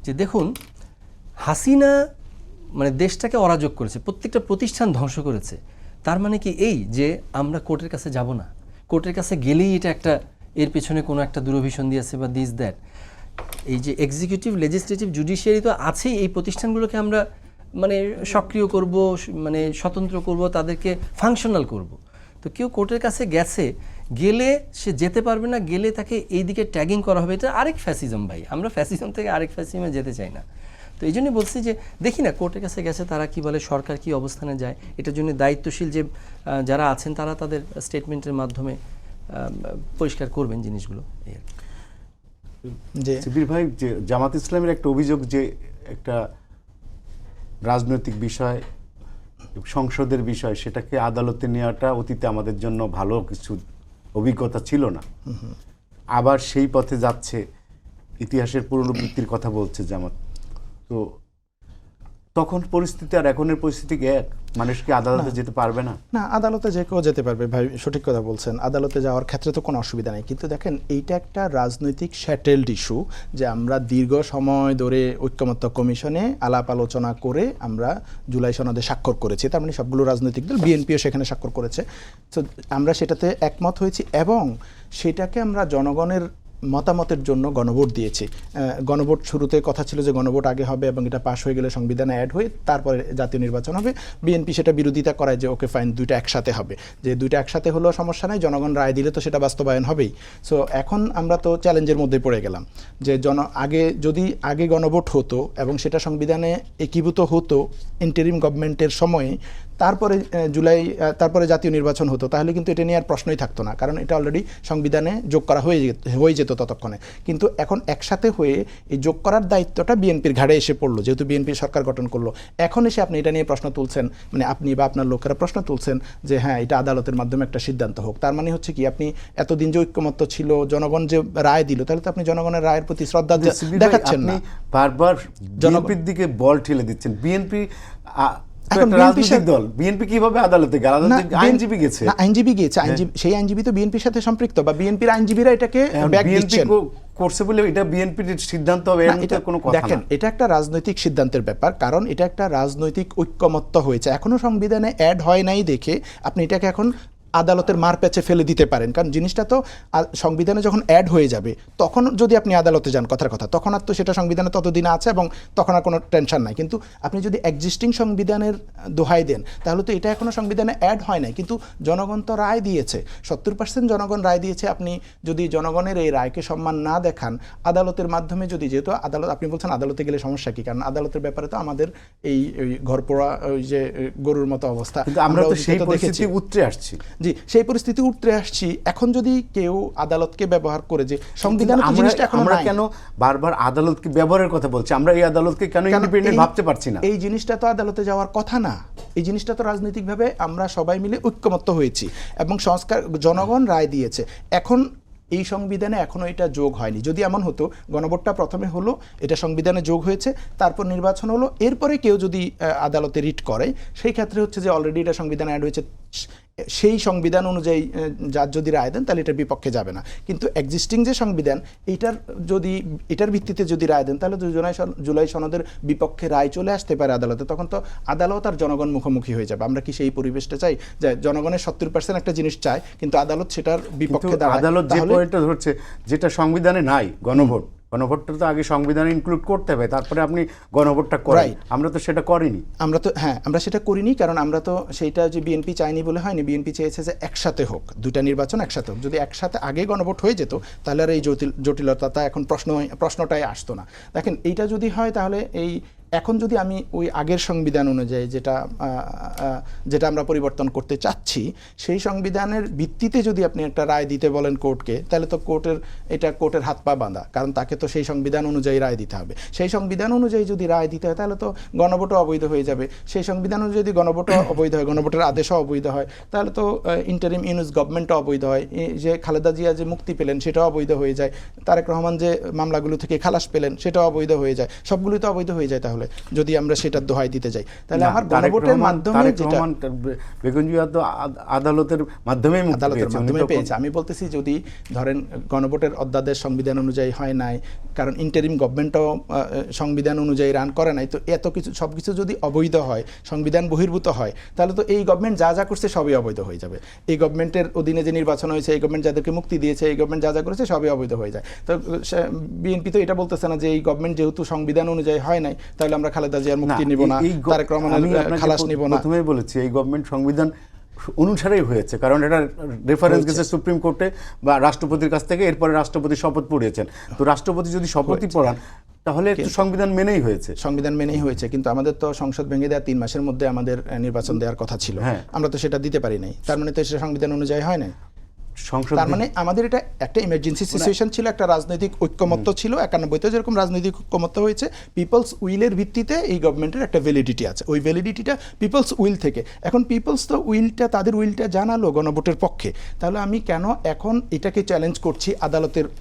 যে দেখুন হাসিনা মানে দেশটাকে অরাজক করেছে, প্রত্যেকটা প্রতিষ্ঠান ধ্বংস করেছে, তার মানে কি এই যে আমরা কোর্টের কাছে যাব না, কোর্টের কাছে গেলেই এটা একটা এর পেছনে কোনো একটা দুরভিসন্ধি দিয়েছে বা দিস দ্যাট। এই যে এক্সিকিউটিভ, লেজিসলেটিভ, জুডিশিয়ারি তো আছেই, এই প্রতিষ্ঠানগুলোকে আমরা মানে সক্রিয় করব, মানে স্বতন্ত্র করব, তাদেরকে ফাংশনাল করব। তো কেউ কোর্টের কাছে গেলে সে যেতে পারবে না, গেলে তাকে এই দিকে ট্যাগিং করা হবে, এটা আরেক ফ্যাসিজম ভাই, আমরা ফ্যাসিজম থেকে আরেক ফ্যাসিজমে যেতে চাই না। তো এই জন্যই বলছি যে দেখি না কোর্টের কাছে গেছে তারা কি বলে, সরকার কি অবস্থানে যায়, এটার জন্য দায়িত্বশীল যে যারা আছেন তারা তাদের স্টেটমেন্টের মাধ্যমে পরিষ্কার করবেন জিনিসগুলো। এই আর কি। যে শিবির ভাই, যে জামাত ইসলামের একটা অভিযোগ যে একটা রাজনৈতিক বিষয়, সংসদের বিষয়, সেটাকে আদালতে নেওয়াটা অতীতে আমাদের জন্য ভালো কিছু অভিজ্ঞতা ছিল না, আবার সেই পথে যাচ্ছে, ইতিহাসের পুনরাবৃত্তির কথা বলছে জামাত। তো তখন পরিস্থিতি আর এখনের পরিস্থিতি কি এক? মানুষ কি আদালতে যেতে পারবে না? না, আদালতে যে কেউ যেতে পারবে ভাই, সঠিক কথা বলছেন, আদালতে যাওয়ার ক্ষেত্রে তো কোনো অসুবিধা নেই। কিন্তু দেখেন এইটা একটা রাজনৈতিক শ্যাটেলড ইস্যু, যে আমরা দীর্ঘ সময় ধরে ঐক্যমত্য কমিশনে আলাপ আলোচনা করে আমরা জুলাই সনদে স্বাক্ষর করেছি, তার মানে সবগুলো রাজনৈতিক দল, বিএনপিও সেখানে স্বাক্ষর করেছে। তো আমরা সেটাতে একমত হয়েছি এবং সেটাকে আমরা জনগণের মতামতের জন্য গণভোট দিয়েছি। গণভোট শুরুতে কথা ছিল যে গণভোট আগে হবে এবং এটা পাশ হয়ে গেলে সংবিধানে অ্যাড হয়ে তারপরে জাতীয় নির্বাচন হবে। বিএনপি সেটা বিরোধিতা করায় যে ওকে ফাইন, দুইটা একসাথে হবে, যে দুইটা একসাথে হলেও সমস্যা নাই, জনগণ রায় দিলে তো সেটা বাস্তবায়ন হবেই। সো এখন আমরা তো চ্যালেঞ্জের মধ্যে পড়ে গেলাম যে যদি আগে গণভোট হতো এবং সেটা সংবিধানে একীভূত হতো ইন্টারিম গভর্নমেন্টের সময়ে, তারপরে জাতীয় নির্বাচন হতো, তাহলে কিন্তু এটা নিয়ে আর প্রশ্নই থাকতো না, কারণ এটা অলরেডি সংবিধানে যোগ করা হয়ে যেত ততক্ষণে। কিন্তু এখন একসাথে হয়ে এই যোগ করার দায়িত্বটা বিএনপির ঘাড়ে এসে পড়লো, যেহেতু বিএনপি সরকার গঠন করলো। এখন এসে আপনি এটা নিয়ে প্রশ্ন তুলছেন, মানে আপনি বা আপনার লোকেরা প্রশ্ন তুলছেন যে হ্যাঁ এটা আদালতের মাধ্যমে একটা সিদ্ধান্ত হোক। তার মানে হচ্ছে কি, আপনি এতদিন যে ঐক্যমত্য ছিল, জনগণ যে রায় দিল, তাহলে তো আপনি জনগণের রায়ের প্রতি শ্রদ্ধা দেখাচ্ছেন না, বারবার বিএনপির দিকে বল ঠেলে দিচ্ছেন। বিএনপি এখন দল, বিএনপি কিভাবে আদালতে গেল? আইনজীবী গেছে, আইনজীবী গিয়েছে, সেই আইনজীবী তো বিএনপির সাথে সম্পৃক্ত, বা বিএনপির আইনজীবীরা এটাকে ব্যাক দিচ্ছেন করছে বলে এটা বিএনপির সিদ্ধান্ত হবে, এটা কোনো কথা না। দেখেন, এটা একটা রাজনৈতিক সিদ্ধান্তের ব্যাপার, কারণ এটা একটা রাজনৈতিক ঐক্যমত্য হয়েছে, এখনো সংবিধানে অ্যাড হয় নাই দেখে আপনি এটাকে এখন আদালতের মার প্যাচে ফেলে দিতে পারেন। কারণ জিনিসটা তো সংবিধানে যখন অ্যাড হয়ে যাবে, তখন যদি আপনি আদালতে যান, কথার কথা, তখন আর তো সেটা সংবিধানে ততদিন আছে এবং তখন আর কোনো টেনশন নাই। কিন্তু আপনি যদি এক্সিস্টিং সংবিধানের দোহাই দেন, তাহলে তো এটা এখনো সংবিধানে অ্যাড হয় নাই, কিন্তু জনগণ তো রায় দিয়েছে, 70% জনগণ রায় দিয়েছে। আপনি যদি জনগণের এই রায়কে সম্মান না দেখান, আদালতের মাধ্যমে যদি, যেহেতু আদালত, আপনি বলছেন আদালতে গেলে সমস্যা কি, কারণ আদালতের ব্যাপারে তো আমাদের এই ঘরপোড়া ওই যে গরুর মতো অবস্থা, আমরা তো সেই পরিস্থিতি উতরে আসছি। জি, সেই পরিস্থিতি উঠতে আসছি। এখন যদি কেউ আদালতকে ব্যবহার করে, যে সংবিধান জিনিসটা এখন আমরা কেন বারবার আদালতকে ব্যবহারের কথা বলছি, আমরা এই আদালতকে কেন ইন্ডিপেন্ডেন্ট ভাবতে পারছি না? এই জিনিসটা তো আদালতে যাওয়ার কথা না, এই জিনিসটা তো রাজনৈতিকভাবে আমরা সবাই মিলে ঐক্যমত্য হয়েছি এবং জনগণ রায় দিয়েছে। এখন এই সংবিধানে এখনো এটা যোগ হয়নি। যদি এমন হতো, গণভোটটা প্রথমে হলো, এটা সংবিধানে যোগ হয়েছে, তারপর নির্বাচন হলো, এরপরে কেউ যদি আদালতে রিট করে, সেই ক্ষেত্রে হচ্ছে যে অলরেডি এটা সংবিধানে অ্যাড হয়েছে, সেই সংবিধান অনুযায়ী যার যদি রায় দেন তাহলে এটার বিপক্ষে যাবে না। কিন্তু এক্সিস্টিং যে সংবিধান এটার ভিত্তিতে যদি রায় দেন তাহলে জুলাই সনদের বিপক্ষে রায় চলে আসতে পারে আদালতে, তখন তো আদালত আর জনগণ মুখোমুখি হয়ে যাবে। আমরা কি সেই পরিবেশটা চাই যে জনগণের 70% একটা জিনিস চায় কিন্তু আদালত সেটার বিপক্ষে দাঁড়ায়? আদালত যে পয়েন্টটা ধরছে যেটা সংবিধানে নাই, গণভোটটা তো আগে সংবিধানে ইনক্লুড করতে হবে, তারপরে আপনি গণভোটটা করেন। আমরা তো সেটা করিনি। আমরা সেটা করিনি, কারণ আমরা তো সেইটা যে বিএনপি চায়নি বলে হয়নি। বিএনপি চেয়েছে যে একসাথে হোক, দুটা নির্বাচন একসাথে হোক। যদি একসাথে আগে গণভোট হয়ে যেত তাহলে আর এই জটিলতা এখন প্রশ্নটাই আসতো না। দেখেন, এইটা যদি হয় তাহলে এখন যদি আমি ওই আগের সংবিধান অনুযায়ী যেটা আমরা পরিবর্তন করতে চাচ্ছি, সেই সংবিধানের ভিত্তিতে যদি আপনি একটা রায় দিতে বলেন কোর্টকে, তাহলে তো কোর্টের হাত পা বাঁধা, কারণ তাকে তো সেই সংবিধান অনুযায়ী রায় দিতে হবে। সেই সংবিধান অনুযায়ী যদি রায় দিতে হয় তাহলে তো গণভোটও অবৈধ হয়ে যাবে। সেই সংবিধান অনুযায়ী যদি গণভোটও অবৈধ হয়, গণভোটের আদেশও অবৈধ হয়, তাহলে তো ইন্টারিম ইউনুস গভর্নমেন্টও অবৈধ হয়। যে খালেদা জিয়া যে মুক্তি পেলেন সেটাও অবৈধ হয়ে যায়। তারেক রহমান যে মামলাগুলো থেকে খালাস পেলেন সেটাও অবৈধ হয়ে যায়। সবগুলোই তো অবৈধ হয়ে যায় তাহলে, যদি আমরা সেটার দোহাই দিতে যাই। তাহলে আমার গণভোটের মাধ্যমে যেটা বেগুনজিয়া তো আদালতের মাধ্যমে পেয়েছে। আমি বলতেছি যদি ধরেন গণভোটের অধ্যাদেশ সংবিধান অনুযায়ী হয় নাই, কারণ ইন্টারিম গভর্নমেন্টও সংবিধান অনুযায়ী রান করে নাই, তো এত কিছু সবকিছু যদি অবৈধ হয়, সংবিধান বহির্ভূত হয়, তাহলে তো এই গভর্নমেন্ট যা করছে সবই অবৈধ হয়ে যাবে। এই গভর্নমেন্টের অধীনে যে নির্বাচন হয়েছে, এই গভর্নমেন্ট যাদেরকে মুক্তি দিয়েছে, এই গভর্নমেন্ট যা করেছে সবই অবৈধ হয়ে যায়। তো বিএনপি তো এটা বলতেছে না যে এই গভর্নমেন্ট যেহেতু সংবিধান অনুযায়ী হয় নাই তাহলে আমরা খালেদা জিয়ার মুক্তি নিব না, তারেক রহমানের খালাস নিব না। প্রথমেই বলেছি এই গভর্নমেন্ট সংবিধান অনুসারেই হয়েছে, কারণ এটা রেফারেন্স গেছে সুপ্রিম কোর্টে বা রাষ্ট্রপতির কাছ থেকে, এরপরে রাষ্ট্রপতি শপথ পড়িয়েছেন। তো রাষ্ট্রপতি যদি শপথই পড়ান তাহলে সংবিধান মেনেই হয়েছে। কিন্তু আমাদের তো সংসদ ভেঙে দেওয়া 3 মাসের মধ্যে আমাদের নির্বাচন দেওয়ার কথা ছিল, আমরা তো সেটা দিতে পারি নাই। তার মানে তো সেটা সংবিধান অনুযায়ী হয় নাই। তার মানে আমাদের এটা একটা ইমার্জেন্সি সিচুয়েশন ছিল, একটা রাজনৈতিক ঐক্যমত্য ছিল। 91-তে যেরকম রাজনৈতিক ঐক্যমত্য হয়েছে, পিপলস উইলের ভিত্তিতে এই গভর্নমেন্টের একটা ভ্যালিডিটি আছে। ওই ভ্যালিডিটিটা পিপলস উইল থেকে। এখন পিপলস তো তাদের উইলটা জানালো গণভোটের পক্ষে, তাহলে আমি কেন এখন এটাকে চ্যালেঞ্জ করছি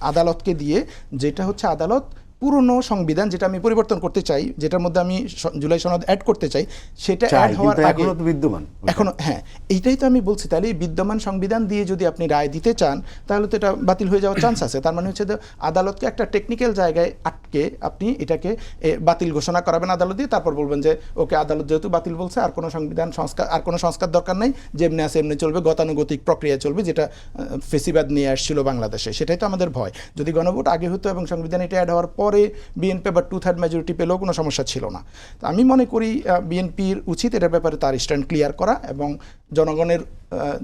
আদালতকে দিয়ে, যেটা হচ্ছে আদালত পুরনো সংবিধান যেটা আমি পরিবর্তন করতে চাই, যেটার মধ্যে আমি জুলাই সনদ অ্যাড করতে চাই, সেটা অ্যাড হওয়ার আগে বিদ্যমান এখনো এইটাই তো আমি বলছি। তাহলে এই বিদ্যমান সংবিধান দিয়ে যদি আপনি রায় দিতে চান তাহলে তো এটা বাতিল হয়ে যাওয়ার চান্স আছে। তার মানে হচ্ছে আদালতকে একটা টেকনিক্যাল জায়গায় আটকে আপনি এটাকে বাতিল ঘোষণা করাবেন আদালত দিয়ে, তারপর বলবেন যে ওকে, আদালত যেহেতু বাতিল বলছে আর কোনো সংস্কার দরকার নাই, যেমনি আছে এমনি চলবে, গতানুগতিক প্রক্রিয়া চলবে, যেটা ফেসিবাদ নিয়ে আসছিল বাংলাদেশে। সেটাই তো আমাদের ভয়। যদি গণভোট আগে হতো এবং সংবিধান এটা অ্যাড হওয়ার পরে বিএনপি বা 2/3 মেজরিটি পেলেও কোনো সমস্যা ছিল না। তো আমি মনে করি বিএনপির উচিত এটার ব্যাপারে তার স্ট্যান্ড ক্লিয়ার করা এবং জনগণের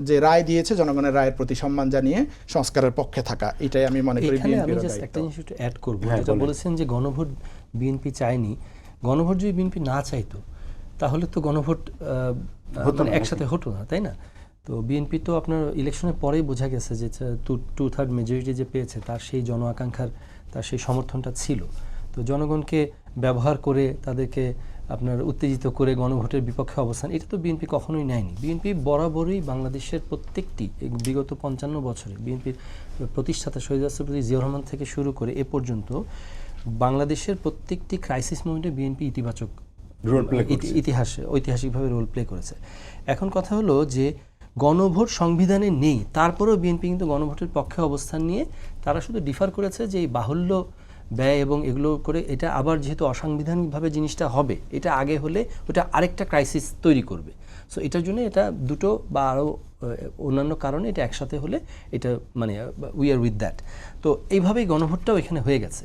যে রায় দিয়েছে জনগণের রায়ের প্রতি সম্মান জানিয়ে সংস্কারের পক্ষে থাকা। এটাই আমি মনে করি বিএনপির দায়িত্ব। একটা জিনিস একটু অ্যাড করব, যেটা বলেছেন যে গণভোট বিএনপি চায়নি। গণভোট যদি বিএনপি না চাইতো তাহলে তো গণভোট একসাথে হতো না, তাই না? তো বিএনপি তো আপনার ইলেকশনের পরেই বোঝা গেছে যে 2/3 মেজরিটি যে পেয়েছে তার সেই জন আকাঙ্ক্ষার, তার সেই সমর্থনটা ছিল। তো জনগণকে ব্যবহার করে তাদেরকে আপনার উত্তেজিত করে গণভোটের বিপক্ষে অবস্থান, এটা তো বিএনপি কখনোই নেয়নি। বিএনপি বরাবরই বাংলাদেশের প্রত্যেকটি বিগত 55 বছরে বিএনপির প্রতিষ্ঠাতা শহীদ রাষ্ট্রপতি জিয়াউর রহমান থেকে শুরু করে এ পর্যন্ত বাংলাদেশের প্রত্যেকটি ক্রাইসিস মোমেন্টে বিএনপি ইতিবাচক ঐতিহাসিকভাবে রোল প্লে করেছে। এখন কথা হলো যে গণভোট সংবিধানে নেই, তারপরেও বিএনপি কিন্তু গণভোটের পক্ষে অবস্থান নিয়ে তারা শুধু ডিফার করেছে যে এই বাহুল্য ব্যয় এবং এগুলো করে এটা আবার যেহেতু অসাংবিধানিকভাবে জিনিসটা হবে, এটা আগে হলে ওটা আরেকটা ক্রাইসিস তৈরি করবে। সো এটার জন্য এটা দুটো বা আরও অন্যান্য কারণে এটা একসাথে হলে এটা মানে উই আর উইথ দ্যাট। তো এইভাবেই গণভোটটাও এখানে হয়ে গেছে।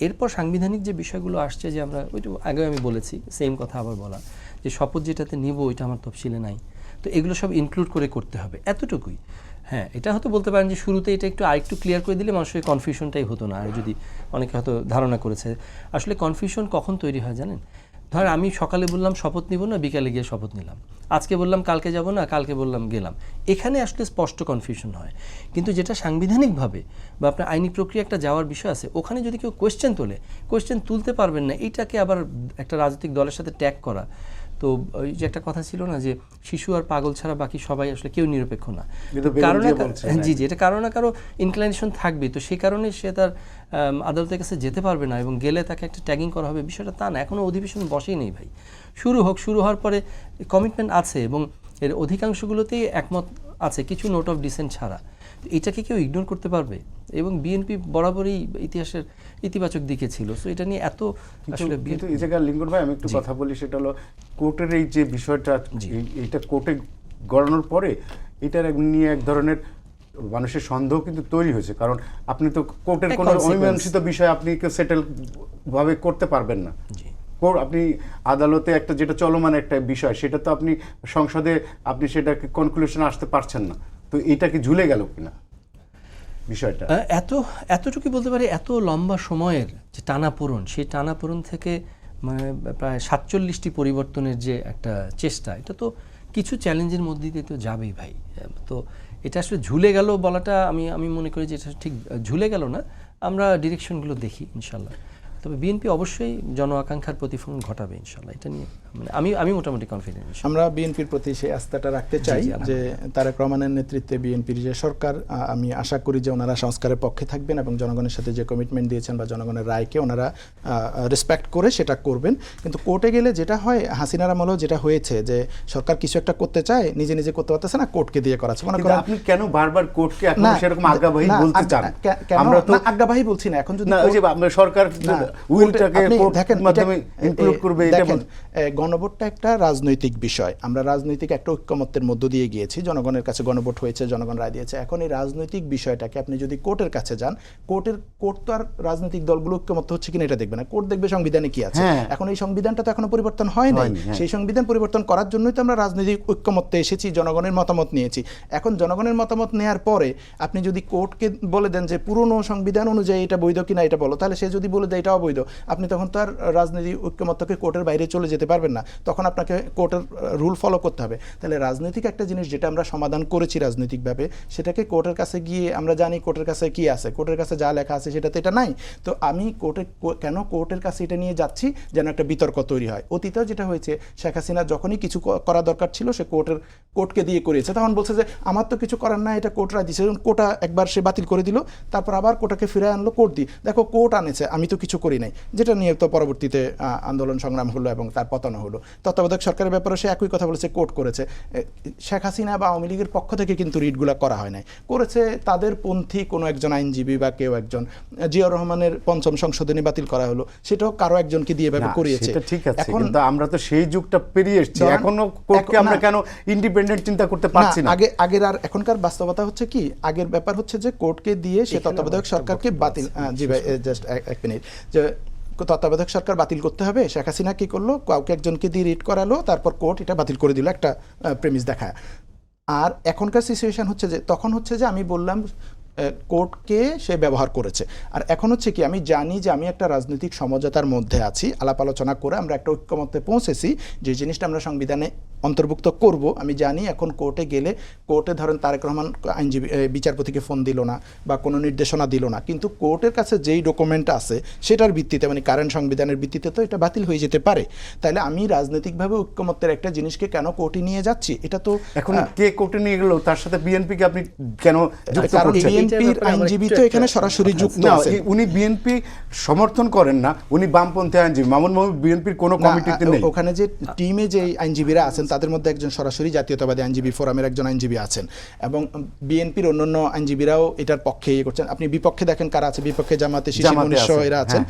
এরপর সাংবিধানিক যে বিষয়গুলো আসছে, যে আমরা ওইটা আগে আমি বলেছি, সেম কথা আবার বলা, যে শপথ যেটাতে নিব ওইটা আমার তফসিলে নাই, তো এগুলো সব ইনক্লুড করে করতে হবে, এতটুকুই। হ্যাঁ, এটা হয়তো বলতে পারেন যে শুরুতে এটা আরেকটু ক্লিয়ার করে দিলে মানুষের কনফিউশনটাই হতো না। আর যদি অনেকে হয়তো ধারণা করেছে, আসলে কনফিউশন কখন তৈরি হয় জানেন? ধর আমি সকালে বললাম শপথ নিব না, বিকালে গিয়ে শপথ নিলাম, আজকে বললাম কালকে যাব না, কালকে বললাম গেলাম, এখানে আসলে স্পষ্ট কনফিউশন হয়। কিন্তু যেটা সাংবিধানিকভাবে বা আপনার আইনি প্রক্রিয়া একটা যাওয়ার বিষয় আছে, ওখানে যদি কেউ কোয়েশ্চেন তুলতে পারবেন না, এইটাকে আবার একটা রাজনৈতিক দলের সাথে ট্যাগ করা। তো ওই যে একটা কথা ছিল না যে শিশু আর পাগল ছাড়া বাকি সবাই আসলে কেউ নিরপেক্ষ না, কারণ এটা কারো না কারো ইনক্লাইনেশন থাকবে। তো সেই কারণে সে তার আদালতের কাছে যেতে পারবে না এবং গেলে তাকে একটা ট্যাগিং করা হবে, বিষয়টা তা না। এখনও অধিবেশন বসেই নেই ভাই, শুরু হওয়ার পরে কমিটমেন্ট আছে এবং এর অধিকাংশগুলোতেই একমত আছে, কিছু নোট অফ ডিসেন্ট ছাড়া। এটাকে কেউ ইগনোর করতে পারবে? এবং বিএনপি বরাবরই ইতিহাসের ইতিবাচক দিকে ছিল, সো এটা নিয়ে এত আসলে কিন্তু এই জায়গায় লিঙ্গন ভাই আমি একটু কথা বলি, সেটা হলো কোর্টের এই যে বিষয়টা, এইটা কোর্টে গড়ানোর পরে এটার নিয়ে এক ধরনের মানুষের সন্দেহ কিন্তু তৈরি হয়েছে, কারণ আপনি তো কোর্টের কোনো অমীমাংসিত বিষয় আপনি সেটেল ভাবে করতে পারবেন না। আপনি আদালতে একটা যেটা চলমান একটা বিষয়, সেটা তো আপনি সংসদে আপনি সেটাকে কনক্লুশনে আসতে পারছেন না। তো এটা কি ঝুলে গেল কিনা বিষয়টা? এতটুকু বলতে পারি, এত লম্বা সময়ের যে টানাপোড়েন, সেই টানাপোড়েন থেকে মানে প্রায় 47টি পরিবর্তনের যে একটা চেষ্টা, এটা তো কিছু চ্যালেঞ্জের মধ্যে দিয়ে তো যাবেই ভাই। তো এটা আসলে ঝুলে গেল বলাটা আমি মনে করি যে এটা ঠিক ঝুলে গেল না, আমরা ডিরেকশনগুলো দেখি ইনশাল্লাহ। তবে বিএনপি অবশ্যই জন আকাঙ্ক্ষার প্রতিফলন ঘটাবে ইনশাল্লাহ, এটা নিয়ে মানে আমি মোটামুটি কনফিডেন্ট। আমরা বিএনপির প্রতি সেই আস্থাটা রাখতে চাই যে তারেক রহমানের নেতৃত্বে বিএনপির যে সরকার, আমি আশা করি যে ওনারা সংস্কারের পক্ষে থাকবেন এবং জনগণের সাথে যে কমিটমেন্ট দিয়েছেন বা জনগণের রায়কে ওনারা রেসপেক্ট করে সেটা করবেন। কিন্তু কোর্টে গেলে যেটা হয়, হাসিনার আমলেও যেটা হয়েছে যে সরকার কিছু একটা করতে চায়, নিজে নিজে করতে পারতেছে না, কোর্টকে দিয়ে করাচ্ছে। মনে করেন আপনি কেন বারবার কোর্টকে এখন সেরকম আজ্ঞাবাহী বলতে চান? আমরা তো আজ্ঞাবাহী বলছি না, এখন যদি সরকার উইলটাকে কোর্টের মাধ্যমে ইনক্লুড করবে, এটা গণভোটটা একটা রাজনৈতিক বিষয়। আমরা রাজনৈতিক একটা ঐক্যমত্যের মধ্য দিয়ে গিয়েছি, জনগণের কাছে গণভোট হয়েছে, জনগণ রায় দিয়েছে। এখন এই রাজনৈতিক বিষয়টাকে আপনি যদি কোর্টের কাছে যান, কোর্ট তো আর রাজনৈতিক দলগুলো ঐক্যমত্য হচ্ছে কিনা এটা দেখবে না, কোর্ট দেখবে সংবিধানে কি আছে। এখন এই সংবিধানটা তো এখনো পরিবর্তন হয় নাই, সেই সংবিধান পরিবর্তন করার জন্যই তো আমরা রাজনৈতিক ঐক্যমত্যে এসেছি, জনগণের মতামত নিয়েছি। এখন জনগণের মতামত নেওয়ার পরে আপনি যদি কোর্টকে বলে দেন যে পুরনো সংবিধান অনুযায়ী এটা বৈধ কিনা এটা বলো, তাহলে সে যদি বলে দেয় এটা অবৈধ, আপনি তখন তো আর রাজনৈতিক ঐক্যমত্যকে কোর্টের বাইরে চলে যেতে পারবেন না, তখন আপনাকে কোর্টের রুল ফলো করতে হবে। তাহলে রাজনৈতিক একটা জিনিস যেটা আমরা সমাধান করেছি রাজনৈতিকভাবে, সেটাকে কোর্টের কাছে গিয়ে আমরা জানি কোর্টের কাছে কি আছে, কোর্টের কাছে যা লেখা আছে সেটাতে এটা নাই। তো আমি কেন কোর্টের কাছে এটা নিয়ে যাচ্ছি, যেন একটা বিতর্ক তৈরি হয়। অতীতেও যেটা হয়েছে, শেখ হাসিনা যখনই কিছু করা দরকার ছিল সে কোর্টকে দিয়ে করিয়েছে, তখন বলছে যে আমার তো কিছু করার না, এটা কোর্ট রায় দিয়েছে। কোর্ট একবার সে বাতিল করে দিল, তারপর আবার কোর্টকে ফিরে আনলো, কোর্ট দি দেখো কোর্ট আনেছে, আমি তো কিছু করি নাই, যেটা নিয়ে তো পরবর্তীতে আন্দোলন সংগ্রাম হলো এবং তার পতন হলো। তত্ত্বাবধায়ক সরকারের ব্যাপারে সে একই কথা বলেছে, কোর্ট করেছে। শেখ হাসিনা বা আওয়ামী লীগের পক্ষ থেকে কিন্তু রিটগুলো করা হয় নাই, করেছে তাদের পন্থী কোনো একজন আইনজীবী বা কেউ একজন। জিয়াউর রহমানের ৫ম সংশোধনী বাতিল করা হলো, সেটাও কারো একজনকে দিয়ে এভাবে করিয়েছে। ঠিক আছে, কিন্তু আমরা তো সেই যুগটা পেরিয়ে এসেছি, এখনো কোর্টকে আমরা কেন ইন্ডিপেন্ডেন্ট চিন্তা করতে পারছি না? আগের আর এখনকার বাস্তবতা হচ্ছে কি, আগের ব্যাপার হচ্ছে যে কোর্টকে দিয়ে সে তত্ত্বাবধায়ক সরকারকে বাতিল, জি ভাই জাস্ট এক মিনিট, যে তত্ত্বাবধায়ক সরকার বাতিল করতে হবে, শেখ হাসিনা কি করলো, কাউকে একজনকে দিয়ে রিট করালো, তারপর কোর্ট এটা বাতিল করে দিল, একটা প্রেমিস দেখায়। আর এখনকার সিচুয়েশন হচ্ছে যে, তখন হচ্ছে যে আমি বললাম কোর্টকে সে ব্যবহার করেছে, আর এখন হচ্ছে কি আমি জানি যে আমি একটা রাজনৈতিক সমঝোতার মধ্যে আছি, আলাপ আলোচনা করে আমরা একটা ঐক্যমত্যে পৌঁছেছি যে জিনিসটা আমরা সংবিধানে অন্তর্ভুক্ত করব। আমি জানি এখন কোর্টে গেলে, কোর্টে ধরেন তারেক রহমান আইনজীবী বিচারপতিকে ফোন দিল না বা কোনো নির্দেশনা দিল না, কিন্তু কোর্টের কাছে যেই ডকুমেন্ট আছে সেটার ভিত্তিতে, মানে কারেন্ট সংবিধানের ভিত্তিতে তো এটা বাতিল হয়ে যেতে পারে। তাহলে আমি রাজনৈতিকভাবে ঐক্যমত্যের একটা জিনিসকে কেন কোর্টে নিয়ে যাচ্ছি, এটা তো এখন কে কোর্টে নিয়ে গেল, তার সাথে বিএনপিকে আপনি কেন যুক্ত করছেন? বিএনপির আইনজীবী তো এখানে সরাসরি যুক্ত আছে। উনি বিএনপি সমর্থন করেন না, উনি বামপন্থী আইনজীবী। মামুন মাহমুদ বিএনপির কোনো কমিটিতে নেই। ওখানে যে টিমে যে আইনজীবীরা আছেন তাদের মধ্যে একজন সরাসরি জাতীয়তাবাদী আইনজীবী ফোরামের একজন আইনজীবী আছেন, এবং বিএনপির অন্যান্য আইনজীবীরাও এটার পক্ষে ইয়ে করছেন। আপনি বিপক্ষে দেখেন কারা আছে, বিপক্ষে জামাতে এরা আছেন,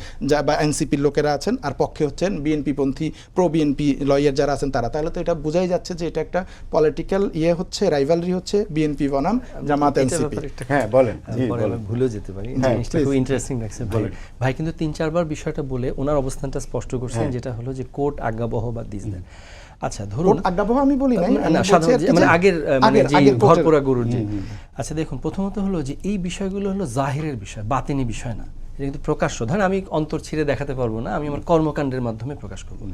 বা এনসিপির লোকেরা আছেন, আর পক্ষে হচ্ছেন বিএনপি পন্থী প্রো বিএনপি লয়ার যারা আছেন তারা। তাহলে তো এটা বোঝাই যাচ্ছে যে এটা একটা পলিটিক্যাল ইয়ে হচ্ছে, রাইভালরি হচ্ছে বিএনপি বনাম জামাত এনসিপি। হ্যাঁ বলেন, ভুলেও যেতে পারি, জিনিসটা খুব ইন্টারেস্টিং লাগছে ভাই। কিন্তু ৩-৪ বার বিষয়টা বলে ওনার অবস্থানটা স্পষ্ট করছেন, যেটা হলো যে কোর্ট আজ্ঞাবহ বা দিস দেন। আচ্ছা ধরুন আজ্ঞাবহ আমি বলি নাই, মানে আগের যে ঘরপোড়া গরুর যে। আচ্ছা দেখুন, প্রথমত হলো যে এই বিষয়গুলো হলো জাহিরের বিষয়, বাতিনি বিষয় না। এটা কিন্তু প্রকাশ্য। ধরেন আমি অন্তর ছিঁড়ে দেখাতে পারবো না, আমি আমার কর্মকাণ্ডের মাধ্যমে প্রকাশ করবো।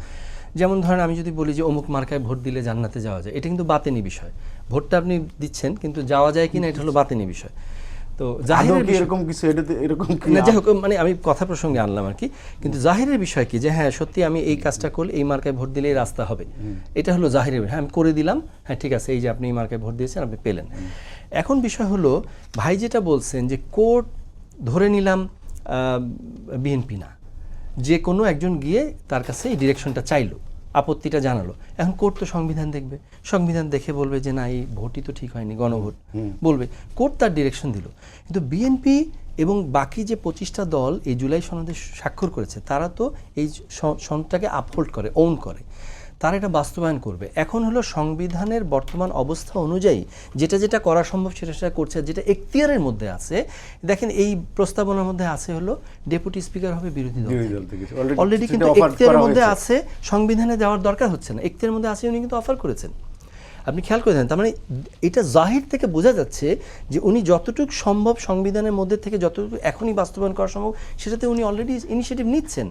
যেমন ধরেন আমি যদি বলি যে অমুক মার্কায় ভোট দিলে জান্নাতে যাওয়া যায়, এটা কিন্তু বাতিনি বিষয়। ভোটটা আপনি দিচ্ছেন, কিন্তু যাওয়া যায় কিনা এটা হলো বাতিনি বিষয়। তো জাহিরের এরকম কিছু, এরকম না, যাই হোক মানে আমি কথা প্রসঙ্গে আনলাম আর কি। কিন্তু জাহিরের বিষয় কি, যে হ্যাঁ সত্যি আমি এই কাজটা করলে এই মার্কায় ভোট দিলে এই রাস্তা হবে, এটা হলো জাহিরের। হ্যাঁ আমি করে দিলাম, হ্যাঁ ঠিক আছে, এই যে আপনি এই মার্কায় ভোট দিয়েছেন, আপনি পেলেন। এখন বিষয় হলো ভাই যেটা বলছেন যে কোর্ট ধরে নিলাম বিএনপি না, যে কোনো একজন গিয়ে তার কাছে এই ডিরেকশনটা চাইলো, আপত্তিটা জানালো, এখন কোর্ট তো সংবিধান দেখবে, সংবিধান দেখে বলবে যে না এই ভোটই তো ঠিক হয়নি, গণভোট বলবে, কোর্ট তার ডিরেকশন দিল। কিন্তু বিএনপি এবং বাকি যে 25টা দল এই জুলাই সনদে স্বাক্ষর করেছে তারা তো এই সনদটাকে আপহোল্ড করে, ওন করে, তারা এটা বাস্তবায়ন করবে। এখন হলো সংবিধানের বর্তমান অবস্থা অনুযায়ী যেটা যেটা করা সম্ভব সেটা সেটা করছে, যেটা এখতিয়ারের মধ্যে আছে। দেখেন এই প্রস্তাবনার মধ্যে আছে হলো ডেপুটি স্পিকার হবে বিরোধী দল থেকে। অলরেডি কিন্তু এখতিয়ারের মধ্যে আছে, সংবিধানে দেওয়ার দরকার হচ্ছে না, এখতিয়ারের মধ্যে আছে, উনি কিন্তু অফার করেছেন। আপনি খেয়াল করে দেন, তার মানে এটা জাহির থেকে বোঝা যাচ্ছে যে উনি যতটুকু সম্ভব সংবিধানের মধ্যে থেকে যতটুকু এখনই বাস্তবায়ন করা সম্ভব সেটাতে উনি অলরেডি ইনিশিয়েটিভ নিচ্ছেন।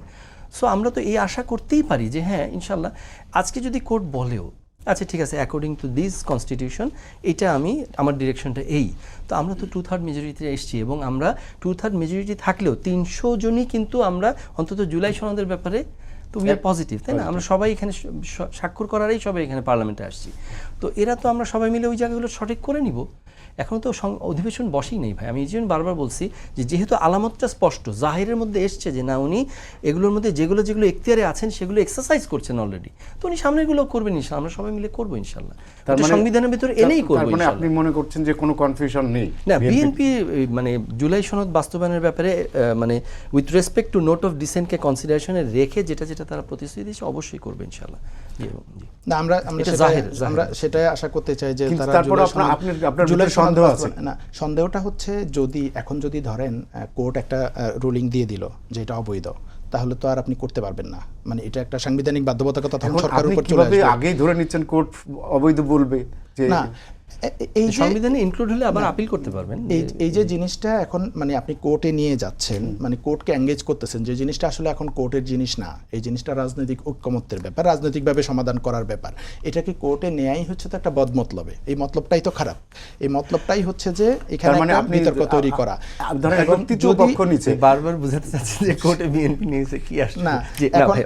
সো আমরা তো এই আশা করতেই পারি যে হ্যাঁ ইনশাল্লাহ আজকে যদি কোর্ট বলেও আচ্ছা ঠিক আছে অ্যাকর্ডিং টু দিস কনস্টিটিউশন এটা আমার ডিরেকশনটা এই, তো আমরা তো 2/3 মেজরিটিতে এসেছি এবং আমরা 2/3 মেজরিটি থাকলেও 300 জনই কিন্তু আমরা অন্তত জুলাই সনদের ব্যাপারে তো উই আর পজিটিভ, তাই না? আমরা সবাই এখানে স্বাক্ষর করারই সবাই এখানে পার্লামেন্টে আসছি, তো এরা তো আমরা সবাই মিলে ওই জায়গাগুলো সঠিক করে নিব। এখনও তো অধিবেশন বসেই নেই ভাই। আমি এই জন্য বারবার বলছি যে যেহেতু আলামতটা স্পষ্ট, জাহিরের মধ্যে এসছে যে না উনি এগুলোর মধ্যে যেগুলো যেগুলো এখতিয়ারে আছেন সেগুলো এক্সারসাইজ করছেন অলরেডি, তো উনি সামনেগুলো করবেন ইনশাল্লাহ, আমরা সবাই মিলে করবো ইনশাল্লাহ, সংবিধানের ভিতরে এনেই করবো। মানে আপনি মনে করছেন যে কোনো কনফিউশন নেই না, বিএনপি মানে জুলাই সনদ বাস্তবায়নের ব্যাপারে মানে with respect to note of ডিসেন্টকে কনসিডারেশনে রেখে যেটা যেটা তারা প্রতিশ্রুতি দিয়েছে অবশ্যই করবে ইনশাল্লাহ। না আমরা সেটাই আশা করতে চাই যে তারা জুলাই সন্দেহ আছে না, সন্দেহটা হচ্ছে যদি ধরেন কোর্ট একটা রুলিং দিয়ে দিল যে এটা অবৈধ, তাহলে তো আর আপনি করতে পারবেন না, মানে এটা একটা সাংবিধানিক বাধ্যবাধকতা তখন সরকারের উপর চলে আসবে। আগেই ধরে নিচ্ছেন কোর্ট অবৈধ বলবে যে না, এই সংবিধানে ইনক্লুড হলে আবার আপিল করতে পারবেন। এই যে জিনিসটা এখন মানে আপনি কোর্টে নিয়ে যাচ্ছেন, মানে কোর্টকে এঙ্গেজ করতেছেন, যে জিনিসটা আসলে এখন কোর্টের জিনিস না, এই জিনিসটা রাজনৈতিক ঐক্যমত্যের ব্যাপার, রাজনৈতিকভাবে সমাধান করার ব্যাপার। এটাকে কোর্টে নেয়াই হচ্ছে তো একটা বদমতলবে, এই মতলবটাই তো খারাপ, এই মতলবটাই হচ্ছে যে এখানে একটা বিতর্ক তৈরি করা। বারবার বুঝাতে চাচ্ছেন যে কোর্টে বিএনপি নিয়েছে কি আসছে না, এখন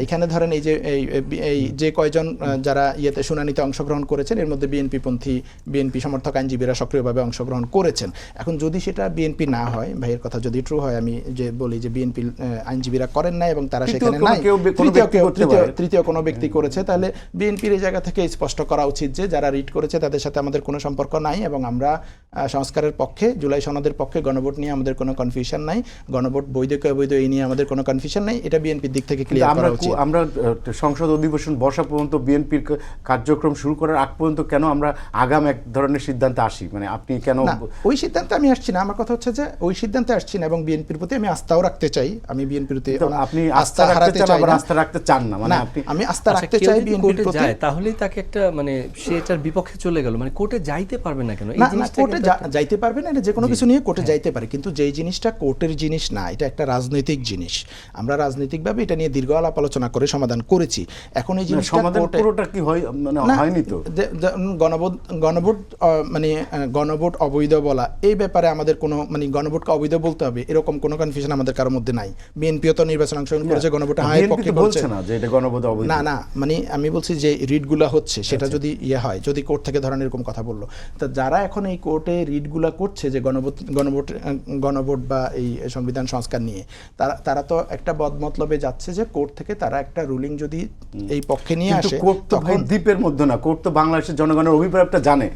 এখানে ধরেন এই যে কয়জন যারা ইয়েতে শুনানিতে অংশগ্রহণ করেছেন এর মধ্যে বিএনপি সমর্থক আইনজীবীরা সক্রিয়ভাবে অংশগ্রহণ করেছেন। এখন যদি সেটা বিএনপি না হয়, ভাইয়ের কথা যদি ট্রু হয়, আমি যে বলি যে বিএনপি আইনজীবীরা করেন না এবং তারা সেখানে নাই, তৃতীয় কোনো ব্যক্তি করেছে, তাহলে বিএনপির এই জায়গা থেকে স্পষ্ট করা উচিত যে যারা রিট করেছে তাদের সাথে আমাদের কোনো সম্পর্ক নাই এবং আমরা সংস্কারের পক্ষে, জুলাই সনদের পক্ষে, গণভোট নিয়ে আমাদের কোনো কনফিউশন নাই, গণভোট বৈধ কি অবৈধ এই নিয়ে আমাদের কোনো কনফিউশন নাই, এটা বিএনপির দিক থেকে ক্লিয়ার করা উচিত। আমরা সংসদ অধিবেশন বসা পর্যন্ত বিএনপির কার্যক্রম শুরু করার আগ পর্যন্ত কেন আমরা আগাম এক ধরনের সিদ্ধান্তে আসি? মানে আপনি কেন ওই সিদ্ধান্তে আমি আসছি না, আমার কথা হচ্ছে যে ওই সিদ্ধান্তে আসছি না এবং বিএনপির প্রতি আমি আস্থাও রাখতে চাই, আমি বিএনপির প্রতি আপনি আস্থা রাখতে চান আবার আস্থা রাখতে চান না, মানে আপনি আমি আস্থা রাখতে চাই বিএনপির প্রতি, তাহলেই তাকে একটা মানে সে এটার বিপক্ষে চলে গেল, মানে কোর্টে যাইতে পারবে না কেন? এই জিনিসটা কোর্টে যাইতে পারবে না, যে কোনো কিছু নিয়ে কোর্টে যাইতে পারে, কিন্তু যেই জিনিসটা কোর্টের জিনিস না, এটা একটা রাজনৈতিক জিনিস, আমরা রাজনৈতিকভাবে এটা নিয়ে দীর্ঘ আলাপ আলোচনা করে সমাধান করেছি। এখন এই জিনিসটা সমাধান পুরোটা কি হয় মানে হয়নি তো, গণভোট অবৈধ বলা এই ব্যাপারে আমাদের কোনো মানে গণভোটকে অবৈধ বলতে হবে এরকম কোনো কনফিউশন আমাদের কারোর মধ্যে নাই। বিএনপিও তো নির্বাচন অংশগ্রহণ করেছে, গণভোট পক্ষে বলছে না যে এটা গণভোট অবৈধ, না মানে আমি বলছি যে রিটগুলা হচ্ছে সেটা যদি হয়, যদি কোর্ট থেকে ধরেন এরকম কথা বললো, তা যারা এখন এই কোর্টে রিটগুলা করছে যে গণভোট বা এই সংবিধান সংস্কার নিয়ে, তারা তো একটা বদমতলবে যাচ্ছে যে কোর্ট থেকে তারা একটা রুলিং যদি এই পক্ষে নিয়ে আসে, কোর্ট তো ভাই দ্বীপের মধ্যে না, কোর্ট তো বাংলাদেশের জনগণের অভিপ্রায়টা জানে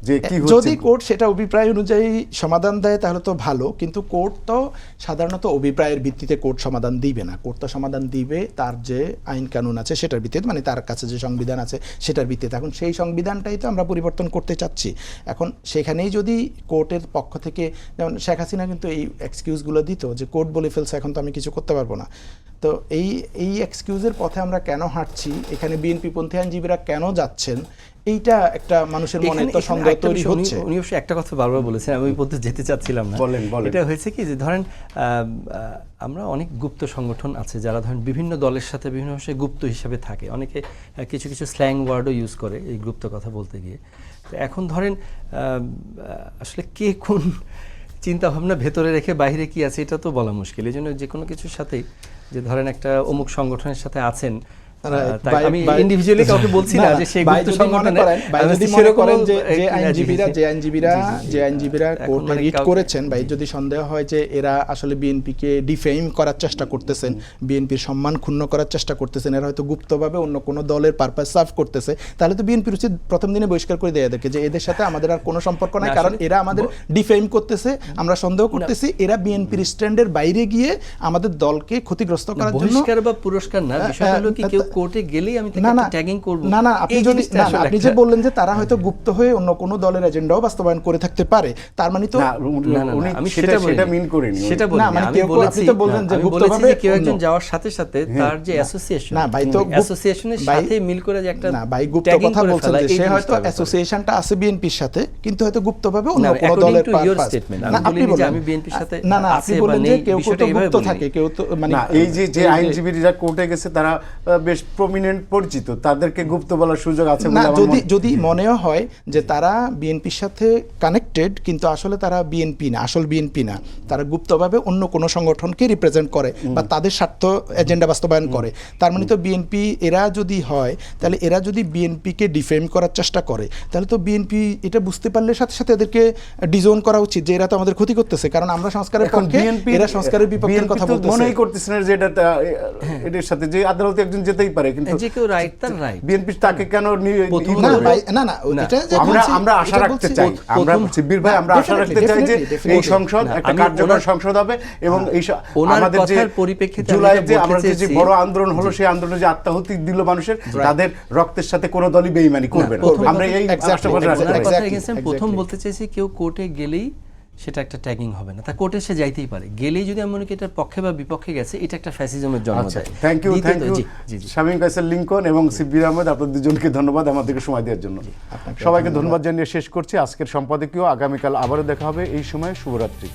যে কি হচ্ছে। যদি কোর্ট সেটা অভিপ্রায় অনুযায়ী সমাধান দেয় তাহলে তো ভালো, কিন্তু কোর্ট তো সাধারণত অভিপ্রায়ের ভিত্তিতে কোর্ট সমাধান দিবে না, কোর্ট তো সমাধান দিবে তার যে আইন কানুন আছে সেটার ভিত্তিতে, মানে তার কাছে যে সংবিধান আছে সেটার ভিত্তিতে। এখন সেই সংবিধানটাই তো আমরা পরিবর্তন করতে চাচ্ছি। এখন সেখানেই যদি কোর্টের পক্ষ থেকে, যেমন শেখ হাসিনা কিন্তু এই এক্সকিউজগুলো দিত যে কোর্ট বলে ফেলছে এখন তো আমি কিছু করতে পারবো না, তো এই এক্সকিউজের পথে আমরা কেন হাঁটছি, এখানে বিএনপিপন্থী আইনজীবীরা কেন যাচ্ছেন, এইটা একটা মানুষের মনে তো সন্দেহ তৈরি হচ্ছে। উনি অবশ্যই একটা কথা বারবার বলেছেন, আমি ওই পথে যেতে চাচ্ছিলাম না। এটা হয়েছে কি যে ধরেন আমরা অনেক গুপ্ত সংগঠন আছে যারা ধরেন বিভিন্ন দলের সাথে বিভিন্ন ভাষায় গুপ্ত হিসাবে থাকে, অনেকে কিছু কিছু স্ল্যাং ওয়ার্ডও ইউজ করে এই গুপ্ত কথা বলতে গিয়ে। তো এখন ধরেন আসলে কে কোন চিন্তা ভাবনা ভেতরে রেখে বাইরে কি আছে এটা তো বলা মুশকিল। এই জন্য যে কোনো কিছুর সাথেই যে ধরেন একটা অমুক সংগঠনের সাথে আছেন, Right. তাই ভাই- আমি ভাই- ইন্ডিভিজুয়ালি কাউকে বলছি না যে সেই ভাই গুপ্ত যদি মনে সংগঠনে করেন, ভাই আমি যদি বলছি মনে সেরকমও করেন যে জি, জি, আইনজীবীরা জি, জি। এখন কোর্টে মানে রিট কাউকে- করেছেন, ভাই জি। যদি সন্দেহ হয় যে এরা আসলে বিএনপিকে ডিফেম করার চেষ্টা করতেছেন, বিএনপির সম্মান ক্ষুণ্ণ করার চেষ্টা করতেছেন, এরা হয়তো গুপ্তভাবে অন্য কোনো দলের পারপাস সার্ভ করতেছে, তাহলে তো বিএনপির উচিত প্রথম দিনে বহিষ্কার করে দেয়া দেখে যে এদের সাথে আমাদের আর কোনো সম্পর্ক নাই, না, কারণ আসলে এরা আমাদের ডিফেম করতেছে, আমরা সন্দেহ করতেছি এরা বিএনপির স্ট্যান্ডের বাইরে গিয়ে আমাদের দলকে ক্ষতিগ্রস্ত করার জন্য। বহিষ্কার বা পুরস্কার না, বিষয়টা হলো কি কেউ কোর্টে গেলেই আমি তাকে না না ট্যাগিং করব। না না আপনি এই যদি জিনিসটা না, আসলে আপনি যে একটা- বললেন যে তারা হয়তো গুপ্ত হয়ে অন্য কোনো দলের এজেন্ডাও বাস্তবায়ন করে থাকতে পারে, তার মানে তো না, না, না, উনি আমি সেটা বলিনি। মিন করিনি উনি। সেটা না, বলিনি। মানে আমি কেউ- বলেছি- আপনি তো বললেন যে আমি বলেছি গুপ্তভাবে যে কেউ একজন অন্য- যাওয়ার সাথে সাথে তার যে অ্যাসোসিয়েশন, না, ভাই তো অ্যাসোসিয়েশনের ভাই- সাথে মিল করে যে একটা না ভাই গুপ্ত tagging কথা করে বলছেন ফেলা, যে এই সে হয়তো জিনিসটার ব্যাপারে। অ্যাসোসিয়েশনটা আছে বিএনপির সাথে, কিন্তু হয়তো গুপ্তভাবে অন্য না, কোনো according দলের to your purpose। statement, না, আমি আপনি বলিনি যে বললেন আমি বিএনপির সাথে না না আছে আপনি বা বললেন যে নেই, কেউ বিষয়টা তো এইভাবে গুপ্ত বলিনি। থাকে, কেউ তো মানে না, এই যে যে আইনজীবীরা কোর্টে গেছে তারা বেশ প্রমিনেন্ট পরিচিত, তাদেরকে গুপ্ত বলার সুযোগ আছে না, বলে আমার যদি মনে- যদি মনেও হয় যে তারা বিএনপির সাথে কানেক্টেড, কিন্তু আসলে তারা বিএনপি না, আসল বিএনপি না, তারা গুপ্তভাবে অন্য কোনো সংগঠনকে রিপ্রেজেন্ট করে বা তাদের স্বার্থ এজেন্ডা বাস্তবায়ন করে, তার মানে তো বিএনপি এরা যদি হয়, তাহলে এরা যদি বিএনপিকে ডিফেম করার চেষ্টা করে, তাহলে তো বিএনপি এটা বুঝতে পারলে সাথে সাথে এদেরকে ডিজোন করা উচিত যে এরা তো আমাদের ক্ষতি করতেছে, কারণ আমরা সংস্কারের এখন পক্ষে, বিএনপি এরা সংস্কারের বিপক্ষে কথা বলতেছে। মনেই করতেছে না যে এটা এদের সাথে যে আদালতে একজন যেতেই পারে, কিন্তু যে কেউ রাইট তার রাইট। বিএনপি তাকে কেন প্রথম- না করবে? ভাই, না না না, এটা যে আমরা বলছি, আমরা আশা এটা রাখতে বলছি- চাই, আমরা প্রথম- শিবির ভাই আমরা আশা রাখতে চাই যে definitely, এই সংসদ না, একটা আমি কার্যকর ওনার- সংসদ হবে এবং এই ওনার আমাদের যে কথার পরিপ্রেক্ষিতে আমি জুলাই যেটা যে বলতে আমরা যে চেয়েছি- বড় আন্দোলন হলো, সেই আন্দোলনে যে আত্মাহুতি দিল মানুষের, তাদের রক্তের সাথে কোনো দলই বেইমানি করবে না। করবে না। আমরা এই Exactly, আশা করে রাখতে ওনার পারি। কথা Exactly, এগেইনস্ট আমি প্রথম exactly. বলতে চাইছি কেউ কোর্টে গেলেই সেটা একটা ট্যাগিং হবে না, তা কোর্টে সে যাইতেই পারে, গেলেই যদি আমি মনে করি এটার পক্ষে বা বিপক্ষে গেছে, এটা একটা ফ্যাসিজমের জন্ম আচ্ছা, দেয়। থ্যাংক ইউ দ্বিতীয়ত- জি, জি, জি। শামীম কায়সার লিংকন এবং সিব্বির আহমেদ, আপনাদের দুজনকে ধন্যবাদ আমাদেরকে সময় দেওয়ার জন্য। সবাইকে ধন্যবাদ জানিয়ে শেষ করছি আজকের সম্পাদকীয়। আগামীকাল আবারও দেখা হবে এই সময়। শুভরাত্রি।